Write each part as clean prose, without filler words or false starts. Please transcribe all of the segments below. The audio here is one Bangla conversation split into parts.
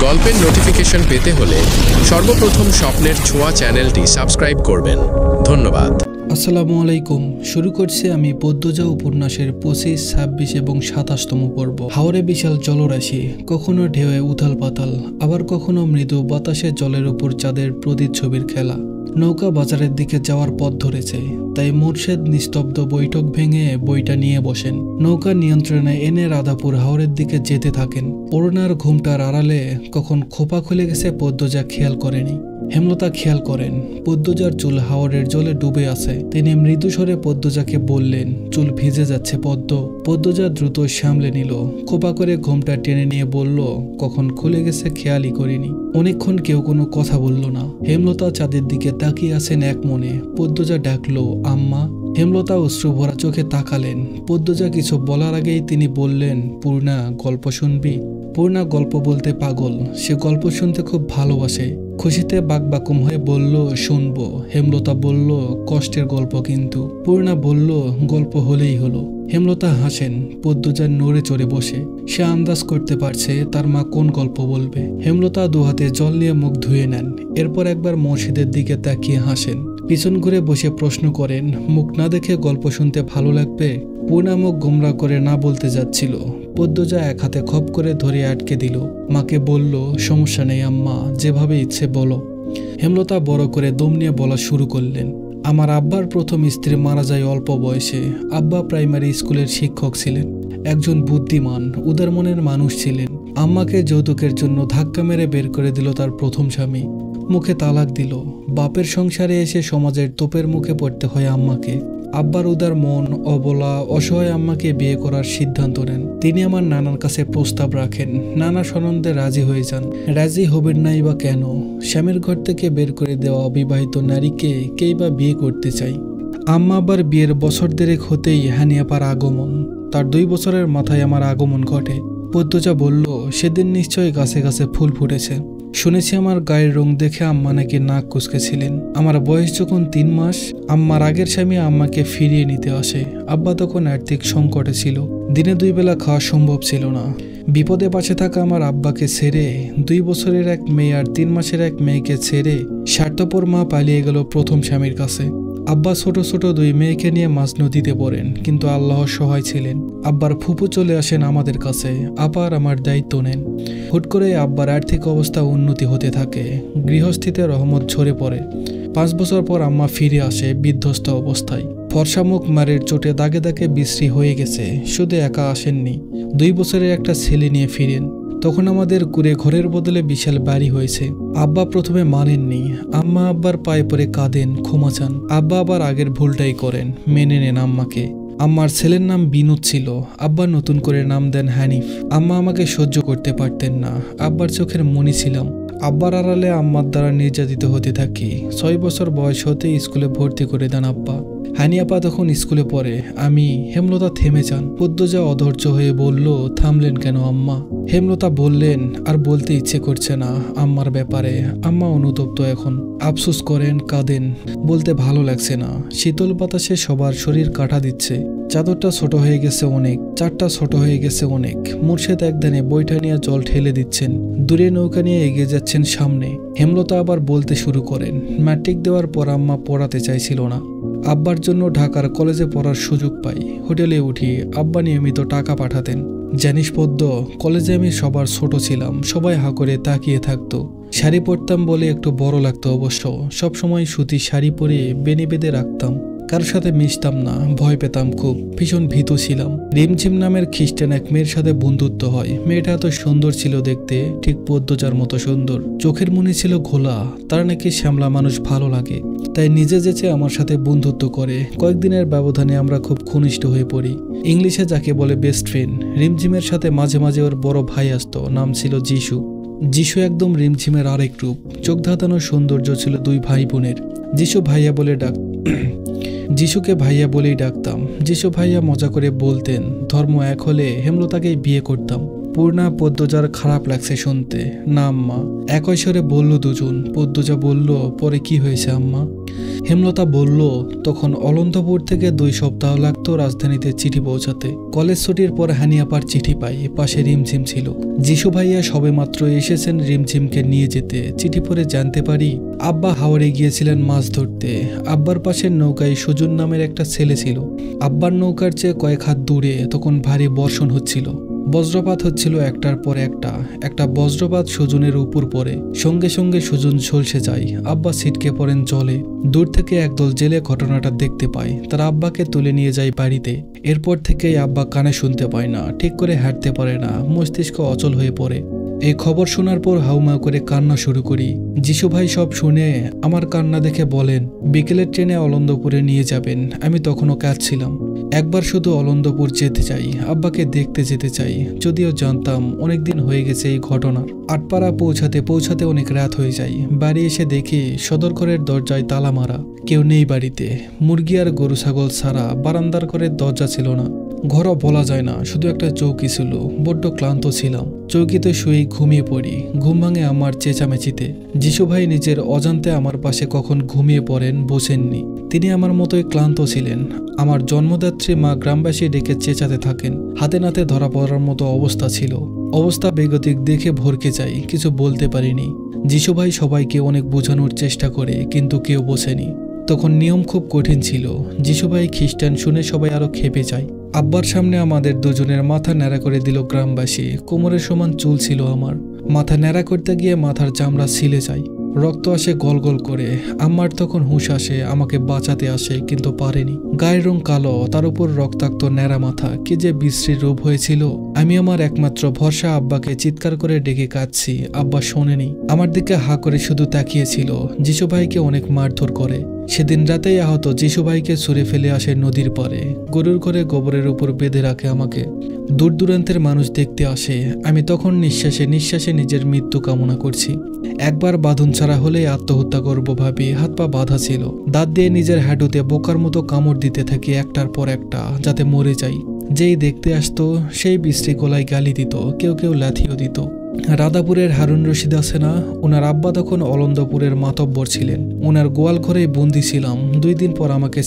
গল্পের নোটিফিকেশন পেতে হলে সর্বপ্রথম স্বপ্নের ছোঁয়া চ্যানেলটি সাবস্ক্রাইব করবেন। ধন্যবাদ। আসসালামু আলাইকুম। শুরু করছি আমি পদ্মজা উপন্যাসের 25, 26 এবং 27তম পর্ব। হাওরে বিশাল জলরাশি, কখনো ঢেউয়ে উথাল পাতাল, আবার কখনো মৃদু বাতাসে জলের উপর চাঁদের প্রতিচ্ছবির খেলা। নৌকা বাজারের দিকে যাওয়ার পথ ধরেছে, তাই মোর্শেদ নিস্তব্ধ বৈঠক ভেঙে বইটা নিয়ে বসেন। নৌকা নিয়ন্ত্রণে এনে রাধাপুর হাওরের দিকে যেতে থাকেন। অরুণার ঘুমটার আড়ালে কখন খোপা খুলে গেছে পদ্মজা খেয়াল করেনি। হেমলতা খেয়াল করেন পদ্মজার চুল হাওরের জলে ডুবে আছে। তিনি মৃদু স্বরে পদ্মজাকে বললেন, চুল ভিজে যাচ্ছে পদ্ম। পদ্মজা দ্রুত সামলে নিল, খোপা করে ঘুমটা টেনে নিয়ে বলল, কখন খুলে গেছে খেয়ালই করিনি। অনেকক্ষণ কেউ কোনো কথা বলল না। হেমলতা চাঁদের দিকে তাকিয়ে আছেন এক মনে। পদ্মজা ডাকলো, আম্মা। হেমলতা অশ্রু ভরা চোখে তাকালেন। পদ্মজা কিছু বলার আগেই তিনি বললেন, পূর্ণা, গল্প শুনবি? পূর্ণা গল্প বলতে পাগল, সে গল্প শুনতে খুব ভালোবাসে। খুশিতে বাকবাকুম হয়ে বলল, শুনবো। হেমলতা বলল, কষ্টের গল্প কিন্তু। পূর্ণা বলল, গল্প হলেই হলো। হেমলতা হাসেন। পদ্মজা নড়ে চড়ে বসে। সে আন্দাজ করতে পারছে তার মা কোন গল্প বলবে। হেমলতা দুহাতে জল নিয়ে মুখ ধুয়ে নেন। এরপর একবার মসজিদের দিকে তাকিয়ে হাসেন। পিছন ঘুরে বসে প্রশ্ন করেন, মুখ না দেখে গল্প শুনতে ভালো লাগবে? পূর্ণা মুখ গোমরা করে না বলতে যাচ্ছিল। পদ্মজা এক হাতে খপ করে ধরে আটকে দিল। মাকে বলল, সমস্যা নেই আম্মা, যেভাবে ইচ্ছে বলো। হেমলতা বড় করে দম নিয়ে বলা শুরু করলেন, আমার আব্বার প্রথম স্ত্রী মারা যায় অল্প বয়সে। আব্বা প্রাইমারি স্কুলের শিক্ষক ছিলেন, একজন বুদ্ধিমান উদার মনের মানুষ ছিলেন। আম্মাকে যৌতুকের জন্য ধাক্কা মেরে বের করে দিল তার প্রথম স্বামী। মুখে তালাক দিল। বাপের সংসারে এসে সমাজের তোপের মুখে পড়তে হয় আম্মাকে। আব্বার উদার মন, অবলা, অসহায় আম্মাকে বিয়ে করার সিদ্ধান্ত নেন। তিনি আমার নানার কাছে প্রস্তাব রাখেন। নানা সনন্দে রাজি হয়ে যান। রাজি হবেন নাই বা কেন? স্বামীর ঘর থেকে বের করে দেওয়া অবিবাহিত নারীকে কেই বা বিয়ে করতে চাই? আম্মা আবার বিয়ের বছর দেড়েক হতেই হানিয়াপার আগমন। তার 2 বছরের মাথায় আমার আগমন ঘটে। পদ্মজা বলল, সেদিন নিশ্চয়ই গাছে গাছে ফুল ফুটেছে। শুনেছি আমার গায়ের রং দেখে আম্মা নাকি নাক কুঁচকেছিলেন। আমার বয়স যখন 3 মাস, আম্মার আগের স্বামী আম্মাকে ফিরিয়ে নিতে আসে। আব্বা তখন আর্থিক সংকটে ছিল, দিনে 2 বেলা খাওয়া সম্ভব ছিল না। বিপদে পাশে থাকা আমার আব্বাকে ছেড়ে 2 বছরের এক মেয়ে আর 3 মাসের এক মেয়েকে ছেড়ে স্বার্থপর মা পালিয়ে গেল প্রথম স্বামীর কাছে। আব্বা ছোট ছোট 2 মেয়েকে নিয়ে মাঝ নদীতে পড়েন, কিন্তু আল্লাহ সহায় ছিলেন। আব্বার ফুপু চলে আসেন আমাদের কাছে, আবার আমার দায়িত্ব নেন। হুট করে আব্বার আর্থিক অবস্থা উন্নতি হতে থাকে, গৃহস্থিতে রহমত ঝরে পড়ে। 5 বছর পর আম্মা ফিরে আসে বিধ্বস্ত অবস্থায়। ফর্সা মুখ মারের চোটে দাগে দাগে বিশ্রী হয়ে গেছে। শুধু একা আসেননি, 2 বছরের একটা ছেলে নিয়ে ফিরেন। তখন আমাদের কুড়ে ঘরের বদলে বিশাল বাড়ি হয়েছে। আব্বা প্রথমে মানেননি। আম্মা আব্বার পায়ে পড়ে কাঁদেন, ক্ষমা চান। আব্বা আবার আগের ভুলটাই করেন, মেনে নেন আম্মাকে। আম্মার ছেলের নাম বিনোদ ছিল, আব্বা নতুন করে নাম দেন হানিফ। আম্মা আমাকে সহ্য করতে পারতেন না, আব্বার চোখের মণি ছিলাম। আব্বার আড়ালে আম্মার দ্বারা নির্যাতিত হতে থাকি। 6 বছর বয়স হতে স্কুলে ভর্তি করে দেন আব্বা। হানিয়াপা তখন স্কুলে পড়ে। আমি। হেমলতা থেমে যান। পদ্মজা অধৈর্য হয়ে বলল, থামলেন কেন আম্মা? হেমলতা বললেন, আর বলতে ইচ্ছে করছে না আম্মার ব্যাপারে। আম্মা অনুতপ্ত এখন, আফসোস করেন, কাঁদেন। বলতে ভালো লাগছে না। শীতল বাতাসে সবার শরীর কাটা দিচ্ছে। চাদরটা ছোট হয়ে গেছে অনেক, চারটা ছোট হয়ে গেছে অনেক। মুর্শেদ একদানে বইটা নিয়ে জল ঠেলে দিচ্ছেন। দূরে নৌকা নিয়ে এগিয়ে যাচ্ছেন সামনে। হেমলতা আবার বলতে শুরু করেন, ম্যাট্রিক দেওয়ার পর আম্মা পড়াতে চাইছিল না। আব্বার জন্য ঢাকার কলেজে পড়ার সুযোগ পাই। হোটেলে উঠি, আব্বা নিয়মিত টাকা পাঠাতেন। জানিস পদ্ম, কলেজে আমি সবার ছোট ছিলাম, সবাই হা করে তাকিয়ে থাকতো। শাড়ি পরতাম বলে একটু বড় লাগতো অবশ্য। সবসময় সুতি শাড়ি পরে বেনি বেঁধে রাখতাম। কারোর সাথে মিশতাম না, ভয় পেতাম খুব, ভীষণ ভীতু ছিলাম। রিমঝিম নামের খ্রিস্টান এক মেয়ের সাথে বন্ধুত্ব হয়। মেয়েটা এত সুন্দর ছিল দেখতে, ঠিক পদ্মজার মতো সুন্দর। চোখের মনি ছিল ঘোলা। তার নাকি শ্যামলা মানুষ ভালো লাগে, তাই নিজে যেচে আমার সাথে বন্ধুত্ব করে। কয়েকদিনের ব্যবধানে আমরা খুব ঘনিষ্ঠ হয়ে পড়ি। ইংলিশে যাকে বলে বেস্ট ফ্রেন্ড। রিমঝিমের সাথে মাঝে মাঝে ওর বড় ভাই আসতো, নাম ছিল যিশু। যিশু একদম রিমঝিমের আরেক রূপ। চোখ ধাঁধানো সৌন্দর্য ছিল 2 ভাই বোনের। যিশু ভাইয়া বলে যিশুকে ভাইয়া বলেই ডাকতাম। যিশু ভাইয়া মজা করে বলতেন, ধর্ম এক হলে হেমলতাকেই বিয়ে করতাম। পূর্ণা পদ্মজার খারাপ লাগছে শুনতে। না আম্মা, একই স্বরে বলল দুজন। পদ্মজা বলল, পরে কি হয়েছে আম্মা? হেমলতা বলল, তখন অলন্তপুর থেকে 2 সপ্তাহ লাগতো রাজধানীতে চিঠি পৌঁছাতে। কলেজ ছুটির পর হানিয়াপার চিঠি পাই, পাশে রিমঝিম ছিল। যিশু ভাইয়া সবে মাত্র এসেছেন রিমঝিমকে নিয়ে যেতে। চিঠি পড়ে জানতে পারি আব্বা হাওড়ে গিয়েছিলেন মাছ ধরতে। আব্বার পাশের নৌকায় সুজন নামের একটা ছেলে ছিল। আব্বার নৌকার চেয়ে কয়েক হাত দূরে তখন ভারী বর্ষণ হচ্ছিল। বজ্রপাত হচ্ছিল একটার পর একটা বজ্রপাত সুজনের উপর পড়ে। সঙ্গে সঙ্গে সুজন ঝলসে যায়। আব্বা ছিটকে পড়েন জলে। দূর থেকে একদল জেলে ঘটনাটা দেখতে পায়। তারা আব্বাকে তুলে নিয়ে যায় বাড়িতে। এরপর থেকেই আব্বা কানে শুনতে পায় না, ঠিক করে হাঁটতে পারে না, মস্তিষ্ক অচল হয়ে পড়ে। এই খবর শোনার পর হাউমাউ করে কান্না শুরু করি। যিশু ভাই সব শুনে আমার কান্না দেখে বলেন, বিকেলের ট্রেনে অলন্দপুরে নিয়ে যাবেন। আমি তখনও কাঁদছিলাম। একবার শুধু অলন্দপুর যেতে চাই, আব্বাকে দেখতে যেতে চাই। যদিও জানতাম অনেকদিন হয়ে গেছে এই ঘটনার। আটপাড়া পৌঁছাতে অনেক রাত হয়ে যায়। বাড়ি এসে দেখি সদর ঘরের দরজায় তালা মারা, কেউ নেই বাড়িতে। মুরগি আর গরু ছাগল ছাড়া বারান্দার ঘরের দরজা ছিল না। ঘরও বলা যায় না, শুধু একটা চৌকি ছিল। বড্ড ক্লান্ত ছিলাম। চৌকিতে শুয়ে ঘুমিয়ে পড়ি। ঘুম ভাঙে আমার চেঁচামেচিতে। যিশু ভাই নিজের অজান্তে আমার পাশে কখন ঘুমিয়ে পড়েন, বসেননি। তিনি আমার মতোই ক্লান্ত ছিলেন। আমার জন্মদাত্রী মা গ্রামবাসী ডেকে চেঁচাতে থাকেন। হাতে নাতে ধরা পড়ার মতো অবস্থা ছিল। অবস্থা বেগতিক দেখে ভরকে যাই, কিছু বলতে পারিনি। যিশু ভাই সবাইকে অনেক বোঝানোর চেষ্টা করে, কিন্তু কেউ বোঝেনি। তখন নিয়ম খুব কঠিন ছিল। যিশু ভাই খ্রিস্টান শুনে সবাই আরো খেপে যায়। আব্বার সামনে আমাদের দুজনের মাথা ন্যাড়া করে দিল গ্রামবাসী। কোমরের সমান চুল ছিল আমার। মাথা ন্যাড়া করতে গিয়ে মাথার চামড়া ছিলে যায়, রক্ত আসে গল গল করে। আম্মার তখন হুঁশ আসে, আমাকে বাঁচাতে আসে, কিন্তু পারেনি। গায়ের রং কালো, তার উপর রক্তাক্ত ন্যাড়া মাথা। কি যে বিশ্রী রূপ হয়েছিল। আমি আমার একমাত্র ভরসা আব্বাকে চিৎকার করে ডেকে কাঁদছি। আব্বা শোনেনি, আমার দিকে হা করে শুধু তাকিয়েছিল। যিশু ভাইকে অনেক মারধর করে। সেদিন রাতেই আহত যিশু ভাইকে ছুঁড়ে ফেলে আসে নদীর পারে। গরুর ঘরে গোবরের উপর বেঁধে রাখে আমাকে। দূর দূরান্তের মানুষ দেখতে আসে। আমি তখন নিঃশ্বাসে নিঃশ্বাসে নিজের মৃত্যু কামনা করছি। একবার বাঁধন ছাড়া হলে আত্মহত্যা করবো ভাবি, হাত পা বাঁধা ছিল। দাঁত দিয়ে নিজের হাঁটুতে বোকার মতো কামড় দিতে থাকি একটার পর একটা, যাতে মরে যাই। যেই দেখতে আসতো সেই বিশ্রী গলায় গালি দিত, কেউ কেউ লাথিও দিত। রাধাপুরের হারুন রশিদ আছে না, ওনার আব্বা তখন অলন্দপুরের মাতব্বর ছিলেন। ওনার গোয়াল ঘরে বন্দি ছিলাম। 2 দিন পর আমাকে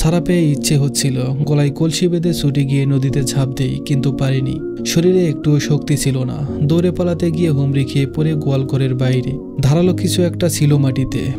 ছাড়া পেয়ে ইচ্ছে হচ্ছিল গলায় কলসি বেঁধে ছুটে গিয়ে নদীতে ঝাঁপ দেই, কিন্তু পারিনি। শরীরে একটুও শক্তি ছিল না। দৌড়ে পালাতে গিয়ে হুমড়ি খেয়ে পড়ে গোয়াল ঘরের বাইরে ধারালো কিছু একটা ছিল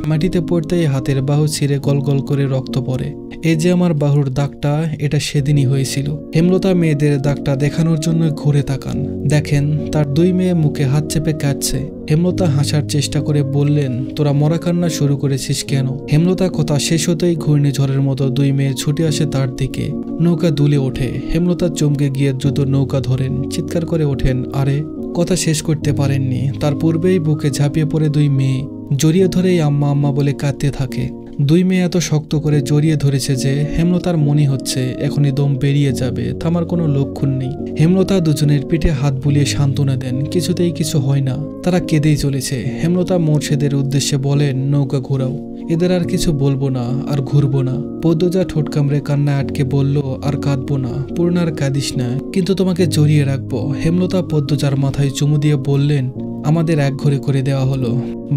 মাটিতে পড়তেই হাতের বাহু ছিঁড়ে গল গল করে রক্ত পড়ে। এই যে আমার বাহুর দাগটা, এটা সেদিনই হয়েছিল। হেমলতা মেয়েদের দাগটা দেখানোর জন্য ঘুরে তাকান, দেখেন তার 2 মেয়ে মুখে হাত চেপে কাঁদছে। হেমলতা হাসার চেষ্টা করে বললেন, তোরা মরা কান্না শুরু করেছিস কেন? হেমলতা কথা শেষ হতেই ঘূর্ণিঝড়ের মতো 2 মেয়ে ছুটে আসে তার দিকে। নৌকা দুলে ওঠে। হেমলতা চমকে গিয়ে দ্রুত নৌকা ধরেন, চিৎকার করে ওঠেন, আরে! কথা শেষ করতে পারেননি, তার পূর্বেই বুকে ঝাঁপিয়ে পড়ে 2 মেয়ে। জড়িয়ে ধরেই আম্মা আম্মা বলে কাঁদতে থাকে। 2 মেয়ে এত শক্ত করে জড়িয়ে ধরেছে যে হেমলতার মনে হচ্ছে এখনই দম বেরিয়ে যাবে, থামার কোনো লক্ষণ নেই। হেমলতা দুজনের পিঠে হাত বুলিয়ে সান্ত্বনা দেন, কিছুতেই কিছু হয় না। তারা কেঁদেই চলেছে। হেমলতা মোর্শেদের উদ্দেশ্যে বলেন, নৌকা ঘোরাও। এদের আর কিছু বলবো না, আর ঘুরবো না। পদ্মজা ঠোঁট কামড়ে কান্না আটকে বলল, আর কাঁদবো না পূর্ণার, কাঁদিস না, কিন্তু তোমাকে জড়িয়ে রাখবো। হেমলতা পদ্মজার মাথায় চুমু দিয়ে বললেন, আমাদের এক ঘরে করে দেওয়া হলো।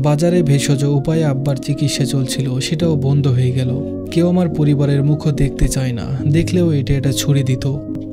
বাজারে ভেষজ উপায়ে আব্বার চিকিৎসা চলছিল, সেটাও বন্ধ হয়ে গেল। কেউ আমার পরিবারের মুখও দেখতে চায় না, দেখলেও এটা ছুড়ে দিত।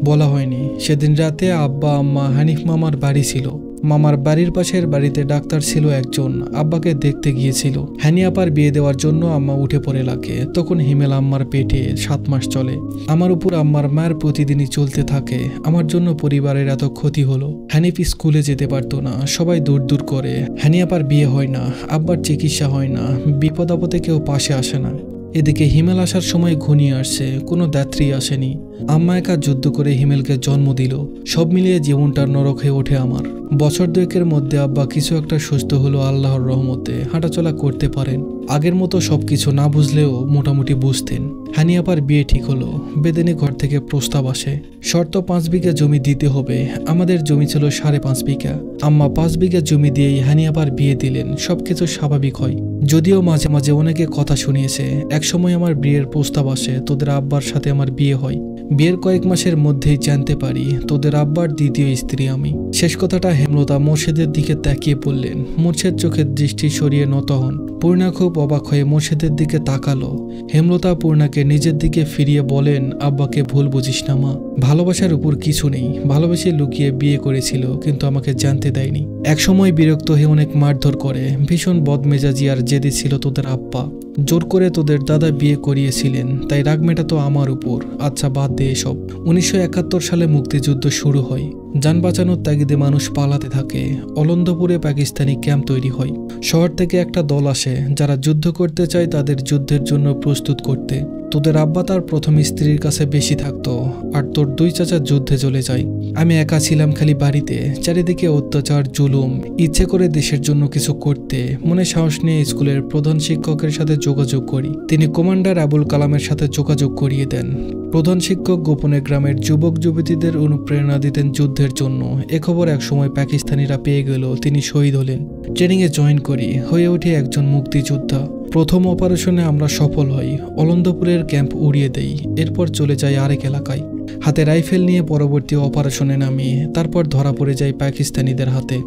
বলা হয়নি, সেদিন রাতে আব্বা আম্মা হানিফ মামার বাড়ি ছিল। মামার বাড়ির পাশের বাড়িতে ডাক্তার ছিল একজন, আব্বাকে দেখতে গিয়েছিল। হানি আপার বিয়ে দেওয়ার জন্য আম্মা উঠে পড়ে লাগে। তখন হিমেল আম্মার পেটে 7 মাস চলে। আমার উপর আম্মার মায়ের প্রতিদিনই চলতে থাকে। আমার জন্য পরিবারের এত ক্ষতি হলো। হানিফ স্কুলে যেতে পারতো না, সবাই দূর দূর করে। হানি আপার বিয়ে হয় না, আব্বার চিকিৎসা হয় না, বিপদ আপদে কেউ পাশে আসে না। এদিকে হিমেল আসার সময় ঘনিয়ে আসছে, কোনো দাত্রী আসেনি। আম্মা একা যুদ্ধ করে হিমেলকে জন্ম দিল। সব মিলিয়ে জীবনটা নরক হয়ে ওঠে আমার। বছর 2 মধ্যে আব্বা কিছু একটা সুস্থ হলো আল্লাহর রহমতে, হাঁটাচলা করতে পারেন। আগের মতো সবকিছু না বুঝলেও মোটামুটি বুঝতেন। হানি আপার বিয়ে ঠিক হলো। বেদেনি ঘর থেকে প্রস্তাব আসে, শর্ত 5 বিঘা জমি দিতে হবে। আমাদের জমি ছিল 5.5 বিঘা। আম্মা 5 বিঘা জমি দিয়েই হানি আপার বিয়ে দিলেন। সবকিছু স্বাভাবিক হয়, যদিও মাঝে মাঝে অনেকে কথা শুনিয়েছে। একসময় আমার বিয়ের প্রস্তাব আসে, তোদের আব্বার সাথে আমার বিয়ে হয়। বিয়ের কয়েক মাসের মধ্যেই জানতে পারি তোদের আব্বার দ্বিতীয় স্ত্রী আমি। শেষ কথাটা হেমলতা মোর্শেদের দিকে তাকিয়ে পড়লেন। মোর্শেদ চোখের দৃষ্টি সরিয়ে নত হন। পূর্ণা খুব অবাক হয়ে মোর্শেদের দিকে তাকালো। হেমলতা পূর্ণাকে নিজের দিকে ফিরিয়ে বলেন, আব্বাকে ভুল বুঝিস না মা, ভালোবাসার উপর কিছু নেই। ভালোবেসে লুকিয়ে বিয়ে করেছিল, কিন্তু আমাকে জানতে দেয়নি। একসময় বিরক্ত হয়ে অনেক মারধর করে। ভীষণ বদমেজাজি আর জেদি ছিল তোদের আব্বা। জোর করে তোদের দাদা বিয়ে করিয়েছিলেন, তাই রাগ মেটাতো আমার উপর। আচ্ছা বাদ দে এসব। 1971 সালে মুক্তিযুদ্ধ শুরু হয়। যান বাঁচানোর তাগিদে মানুষ পালাতে থাকে। অলন্দপুরে পাকিস্তানি ক্যাম্প তৈরি হয়। শহর থেকে একটা দল আসে যারা যুদ্ধ করতে চায় তাদের যুদ্ধের জন্য প্রস্তুত করতে। তোদের আব্বা তার প্রথম স্ত্রীর কাছে বেশি থাকতো, আর তোর দুই চাচা যুদ্ধে চলে যায়। আমি একা ছিলাম খালি বাড়িতে। চারিদিকে অত্যাচার, জুলুম। ইচ্ছে করে দেশের জন্য কিছু করতে মনে সাহস নিয়ে স্কুলের প্রধান শিক্ষকের সাথে যোগাযোগ করি। তিনি কমান্ডার আবুল কালামের সাথে যোগাযোগ করিয়ে দেন। প্রধান শিক্ষক গোপনে গ্রামের যুবক যুবতীদের অনুপ্রেরণা দিতেন যুদ্ধের জন্য। এ খবর একসময় পাকিস্তানিরা পেয়ে গেল। তিনি শহীদ হলেন। ট্রেনিংয়ে জয়েন করি, হয়ে উঠে একজন মুক্তিযোদ্ধা। প্রথম অপারেশনে আমরা সফল হই। অলন্দপুরের ক্যাম্প উড়িয়ে দেই। এরপর চলে যাই আরেক এলাকায়। হাতে রাইফেল নিয়ে পরবর্তী অপারেশনে নামি। তারপর ধরা পড়ে যায় পাকিস্তানিদের হাতে।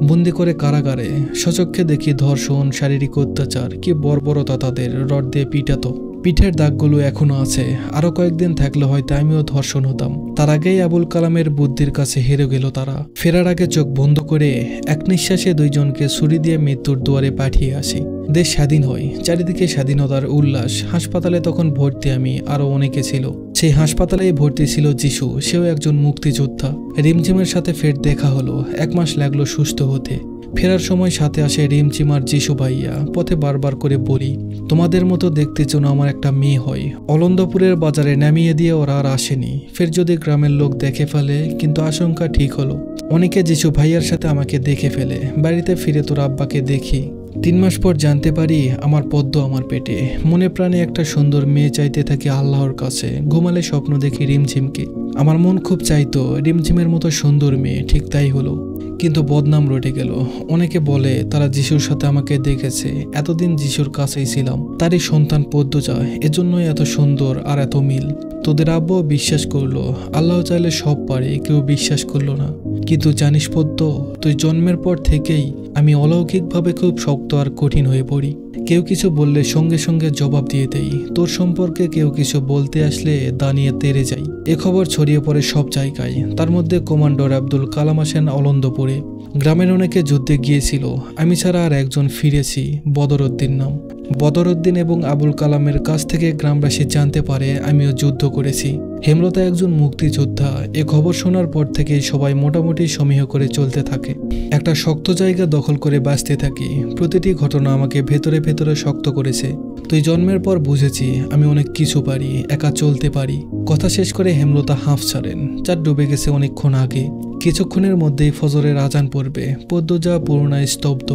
বন্দি করে কারাগারে। সচক্ষে দেখি ধর্ষণ, শারীরিক অত্যাচার, কি বর্বরতা তাদের। রড দিয়ে পিটাতো। পিঠের দাগগুলো এখনো আছে। আরো কয়েকদিন থাকলে হয়তো আমিও ধর্ষণ হতাম। তার আগেই আবুল কালামের বুদ্ধির কাছে হেরে গেল তারা। ফেরার আগে চোখ বন্ধ করে এক নিঃশ্বাসে দুইজনকে ছুরি দিয়ে মৃত্যুর দুয়ারে পাঠিয়ে আসি। দেশ স্বাধীন হয়। চারিদিকে স্বাধীনতার উল্লাস। হাসপাতালে তখন ভর্তি আমি, আরো অনেকে ছিল। সেই হাসপাতালেই ভর্তি ছিল যিশু, সেও একজন মুক্তিযোদ্ধা। রিমঝিমের সাথে ফের দেখা হলো। 1 মাস লাগলো সুস্থ হতে। ফেরার সময় সাথে আসে রিমঝিম আর যিশু ভাইয়া। পথে বারবার করে বলি, তোমাদের মতো দেখতে যেন আমার একটা মেয়ে হয়। অলন্দপুরের বাজারে নামিয়ে দিয়ে ওরা আর আসেনি। ফের যদি গ্রামের লোক দেখে ফেলে, কিন্তু আশঙ্কা ঠিক হলো। অনেকে যিশু ভাইয়ার সাথে আমাকে দেখে ফেলে। বাড়িতে ফিরে তোর আব্বাকে দেখি। 3 মাস পর জানতে পারি আমার পদ্ম আমার পেটে। মনে প্রাণে একটা সুন্দর মেয়ে চাইতে থাকি আল্লাহর কাছে। ঘুমালে স্বপ্ন দেখি রিমঝিমকে। আমার মন খুব চাইতো রিমঝিমের মতো সুন্দর মেয়ে। ঠিক তাই হলো, কিন্তু বদনাম রটে গেল। অনেকে বলে তারা যিশুর সাথে আমাকে দেখেছে। এতদিন যিশুর কাছেই ছিলাম। তারই সন্তান পদ্মজা, এজন্যই এত সুন্দর আর এত মিল। তোদের আব্বাও বিশ্বাস করলো আল্লাহ চাইলে সব পারে, কেউ বিশ্বাস করলো না। কিন্তু জানিস পদ্ম, তুই জন্মের পর থেকেই আমি অলৌকিকভাবে খুব শক্ত আর কঠিন হয়ে পড়ি। কেউ কিছু বললে সঙ্গে সঙ্গে জবাব দিয়ে দেই। তোর সম্পর্কে কেউ কিছু বলতে আসলে দাঁড়িয়ে তেড়ে যাই। এ খবর ছড়িয়ে পড়ে সব জায়গায়। তার মধ্যে কমান্ডার আব্দুল কালাম আসেন অলন্দপুরে। গ্রামের অনেকে যুদ্ধে গিয়েছিল, আমি ছাড়া আর একজন ফিরেছি, বদরউদ্দিন নাম। বদরউদ্দিন এবং আবুল কালামের কাছ থেকে গ্রামবাসী জানতে পারে আমিও যুদ্ধ করেছি। হেমলতা একজন মুক্তিযোদ্ধা। এ খবর শোনার পর থেকেই সবাই মোটামুটি সমীহ করে চলতে থাকে। একটা শক্ত জায়গা দখল করে বাঁচতে থাকি। প্রতিটি ঘটনা আমাকে ভেতরে ভেতরে শক্ত করেছে। তুই জন্মের পর বুঝেছি আমি অনেক কিছু পারি, একা চলতে পারি। কথা শেষ করে হেমলতা হাঁফ ছাড়েন। চাঁদ ডুবে গেছে অনেকক্ষণ আগে। কিছুক্ষণের মধ্যেই ফজরের আজান পড়বে। পদ্মজা পুরোনায় স্তব্ধ।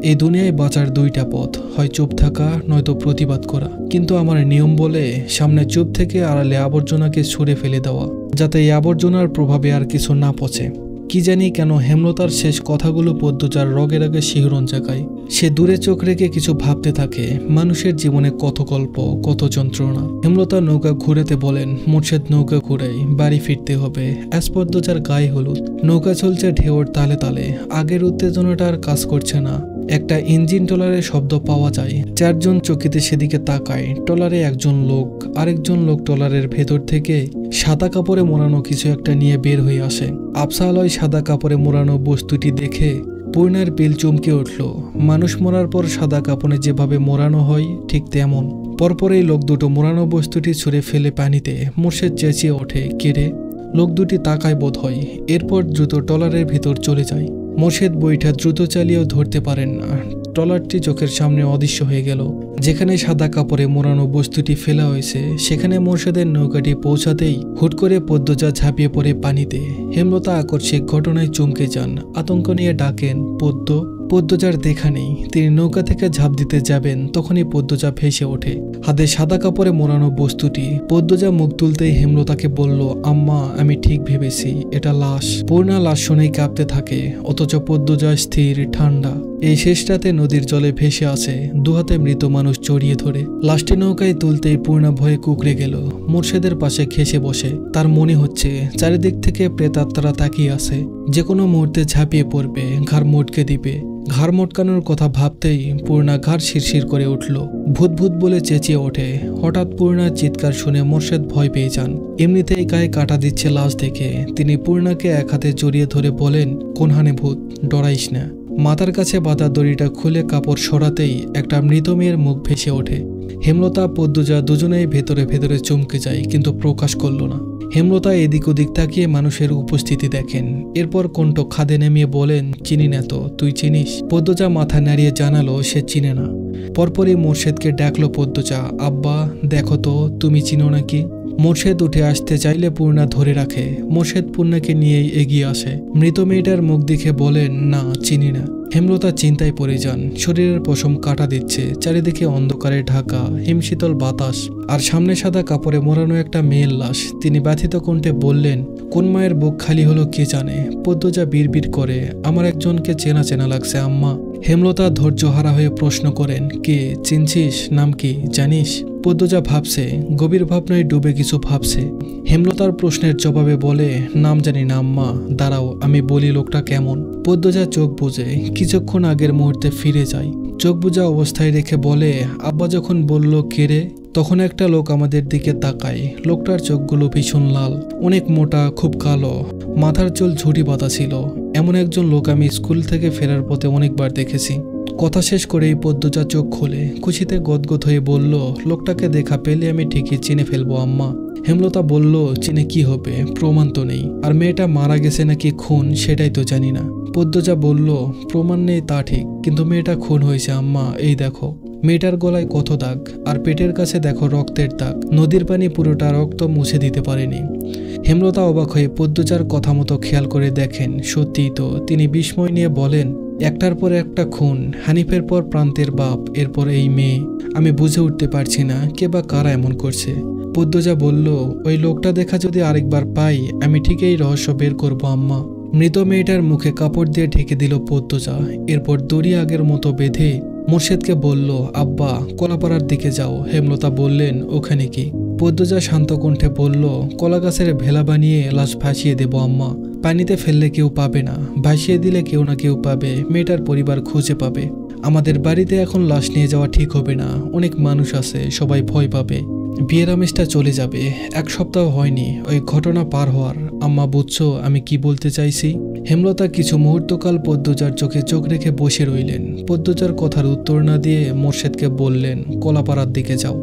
এই দুনিয়ায় বাঁচার 2টা পথ, হয় চুপ থাকা নয়তো প্রতিবাদ করা। কিন্তু আমার নিয়ম বলে সামনে চুপ থেকে আড়ালে আবর্জনাকে ছুঁড়ে ফেলে দেওয়া, যাতে এই আবর্জনার প্রভাবে আর কিছু না পচে। কি জানি কেন হেমলতার শেষ কথাগুলো পদ্মজার রগে রগে শিহরণ জাগায়। সে দূরে চোখ রেখে কিছু ভাবতে থাকে। মানুষের জীবনে কত গল্প, কত যন্ত্রণা। হেমলতা নৌকা ঘুরাতে বলেন। মোর্শেদ নৌকা ঘুরাই, বাড়ি ফিরতে হবে। পদ্মজার গায়ে হলুদ। নৌকা চলছে ঢেউর তালে তালে। আগের উত্তেজনাটা আর কাজ করছে না। একটা ইঞ্জিন ট্রলারের শব্দ পাওয়া যায়। 4 জন চকিতে সেদিকে তাকায়। ট্রলারে একজন লোক, আরেকজন লোক ট্রলারের ভেতর থেকে সাদা কাপড়ে মোড়ানো কিছু একটা নিয়ে বের হয়ে আসে। আফসালয় সাদা কাপড়ে মোড়ানো বস্তুটি দেখে পূর্ণার পিল চমকে উঠল। মানুষ মরার পর সাদা কাপড়ে যেভাবে মোড়ানো হয় ঠিক তেমন। পরপরই লোক দুটো মোড়ানো বস্তুটি ছুঁড়ে ফেলে পানিতে। মোর্শেদ চেঁচিয়ে ওঠে, কেড়ে। লোক দুটি তাকায় বোধ হয়। এরপর দ্রুত ট্রলারের ভিতর চলে যায়। মোর্শেদ বইটা দ্রুত চালিয়েও ধরতে পারেন না। ট্রলারটি চোখের সামনে অদৃশ্য হয়ে গেল। যেখানে সাদা কাপড়ে মোড়ানো বস্তুটি ফেলা হয়েছে সেখানে মোর্শেদের নৌকাটি পৌঁছাতেই হুট করে পদ্মজা ঝাঁপিয়ে পড়ে পানিতে। হেমলতা আকস্মিক ঘটনায় চমকে যান। আতঙ্ক নিয়ে ডাকেন, পদ্ম। পদ্মজার দেখা নেই। তিনি নৌকা থেকে ঝাঁপ দিতে যাবেন, তখনই পদ্মজা ভেসে ওঠে। হাতে সাদা কাপড়ে মোড়ানো বস্তুটি। পদ্মজা মুখ তুলতেই হেমলতাকে বলল, আম্মা আমি ঠিক ভেবেছি, এটা লাশ। পূর্ণা লাশ শুনেই কাঁপতে থাকে, অথচ পদ্মজা স্থির ঠান্ডা। এই শেষ রাতে নদীর জলে ভেসে আছে, দুহাতে মৃত মানুষ জড়িয়ে ধরে। লাশটি নৌকায় তুলতেই পূর্ণা ভয়ে কুঁকড়ে গেল। মোর্শেদের পাশে ঘেঁষে বসে। তার মনে হচ্ছে চারিদিক থেকে প্রেতাত্মারা তাকিয়ে আছে, যে কোনো মুহূর্তে ঝাঁপিয়ে পড়বে, ঘাড় মোটকে দিবে। ঘাড় মোটকানোর কথা ভাবতেই পূর্ণা ঘাড় শিরশির করে উঠল। ভূত ভূত বলে চেঁচিয়ে ওঠে। হঠাৎ পূর্ণার চিৎকার শুনে মোর্শেদ ভয় পেয়ে যান। এমনিতেই গায়ে কাটা দিচ্ছে লাশ দেখে তিনি পূর্ণাকে এক হাতে জড়িয়ে ধরে বলেন, কোনহানে ভূত, ডরাইস না। মাথার কাছে বাঁধা দড়িটা খুলে কাপড় সরাতেই একটা মৃত মেয়ের মুখ ভেসে ওঠে। হেমলতা পদ্মজা দুজনেই ভেতরে ভেতরে চমকে যায়, কিন্তু প্রকাশ করল না। হেমলতা এদিক ওদিক তাকিয়ে মানুষের উপস্থিতি দেখেন। এরপর কণ্ঠ খাদে নেমিয়ে বলেন, চিনি না তো, তুই চিনিস? পদ্মজা মাথা নাড়িয়ে জানালো সে চিনে না। পরপরই মোর্শেদকে ডাকলো পদ্মজা, আব্বা দেখো তো, তুমি চিনো নাকি? মোর্শেদ উঠে আসতে চাইলে পূর্ণা ধরে রাখে। মোর্শেদ পূর্ণাকে নিয়েই এগিয়ে আসে। মৃত মেয়েটার মুখ দেখে বলেন, না চিনি না। হেমলতা চিন্তায় পড়ে যান। শরীরের পশম কাটা দিচ্ছে, চারিদিকে অন্ধকারে ঢাকা হিমশীতল বাতাস, আর সামনে সাদা কাপড়ে মোড়ানো একটা মেয়ের লাশ। তিনি ব্যথিত কণ্ঠে বললেন, কোন মায়ের বুক খালি হলো কে জানে। পদ্মজা বিড়বিড় করে, আমার একজনকে চেনা চেনা লাগছে আম্মা। হেমলতা ধৈর্যহারা হয়ে প্রশ্ন করেন, কে, চিনছিস? নাম কি জানিস? পদ্মজা ভাবছে, গভীর ভাবনায় ডুবে কিছু ভাবছে। হেমলতার প্রশ্নের জবাবে বলে, নাম জানি না আম্মা, দাঁড়াও আমি বলি লোকটা কেমন। পদ্মজা চোখ বুজে কিছুক্ষণ আগের মুহূর্তে ফিরে যায়। চোখ বুজা অবস্থায় রেখে বলে, আব্বা যখন বলল কেড়ে, তখন একটা লোক আমাদের দিকে তাকায়। লোকটার চোখগুলো ভীষণ লাল, অনেক মোটা, খুব কালো, মাথার চুল ঝুঁটি বাঁধা ছিল। এমন একজন লোক আমি স্কুল থেকে ফেরার পথে অনেকবার দেখেছি। কথা শেষ করেই পদ্মজা চোখ খোলে। খুশিতে গদগদ হয়ে বলল, লোকটাকে দেখা পেলে আমি ঠিকই চিনে ফেলবো আম্মা। হেমলতা বলল, চিনে কি হবে, প্রমাণ তো নেই। আর মেয়েটা মারা গেছে নাকি খুন সেটাই তো জানি না। পদ্মজা বলল, প্রমাণ নেই তা ঠিক, কিন্তু মেয়েটা খুন হয়েছে আম্মা, এই দেখো। মেয়েটার গলায় কত দাগ, আর পেটের কাছে দেখো রক্তের দাগ। নদীর পানি পুরোটা রক্ত মুছে দিতে পারেনি। হেমলতা অবাক হয়ে পদ্মজার কথা মতো খেয়াল করে দেখেন, সত্যিই তো। তিনি বিস্ময় নিয়ে বলেন, একটার পর একটা খুন, হানিফের পর প্রান্তের বাপ, এরপর এই মেয়ে। আমি বুঝে উঠতে পারছি না কে বা কারা এমন করছে। পদ্মজা বলল, ওই লোকটা দেখা যদি আরেকবার পাই, আমি ঠিক এই রহস্য বের করবো আম্মা। মৃত মেয়েটার মুখে কাপড় দিয়ে ঢেকে দিল পদ্মজা। এরপর দড়ি আগের মতো বেঁধে মোর্শেদকে বলল, আব্বা কলাপাড়ার দিকে যাও। হেমলতা বললেন, ওখানে কি? পদ্মজা শান্ত কণ্ঠে বলল, কলা গাছের ভেলা বানিয়ে লাশ ভাসিয়ে দেব আম্মা। পানিতে ফেললে কেউ পাবে না, ভাসিয়ে দিলে কেউ না কেউ পাবে, মেয়েটার পরিবার খুঁজে পাবে। আমাদের বাড়িতে এখন লাশ নিয়ে যাওয়া ঠিক হবে না, অনেক মানুষ আছে, সবাই ভয় পাবে। বিয়ের আমেজটা চলে যাবে। এক সপ্তাহ হয়নি ওই ঘটনা পার হওয়ার। আম্মা বুঝছো আমি কি বলতে চাইছি? হেমলতা কিছু মুহূর্তকাল পদ্মজার চোখে চোখ রেখে বসে রইলেন। পদ্মজার কথার উত্তর না দিয়ে মোর্শেদকে বললেন, কলাপাড়ার দিকে যাও।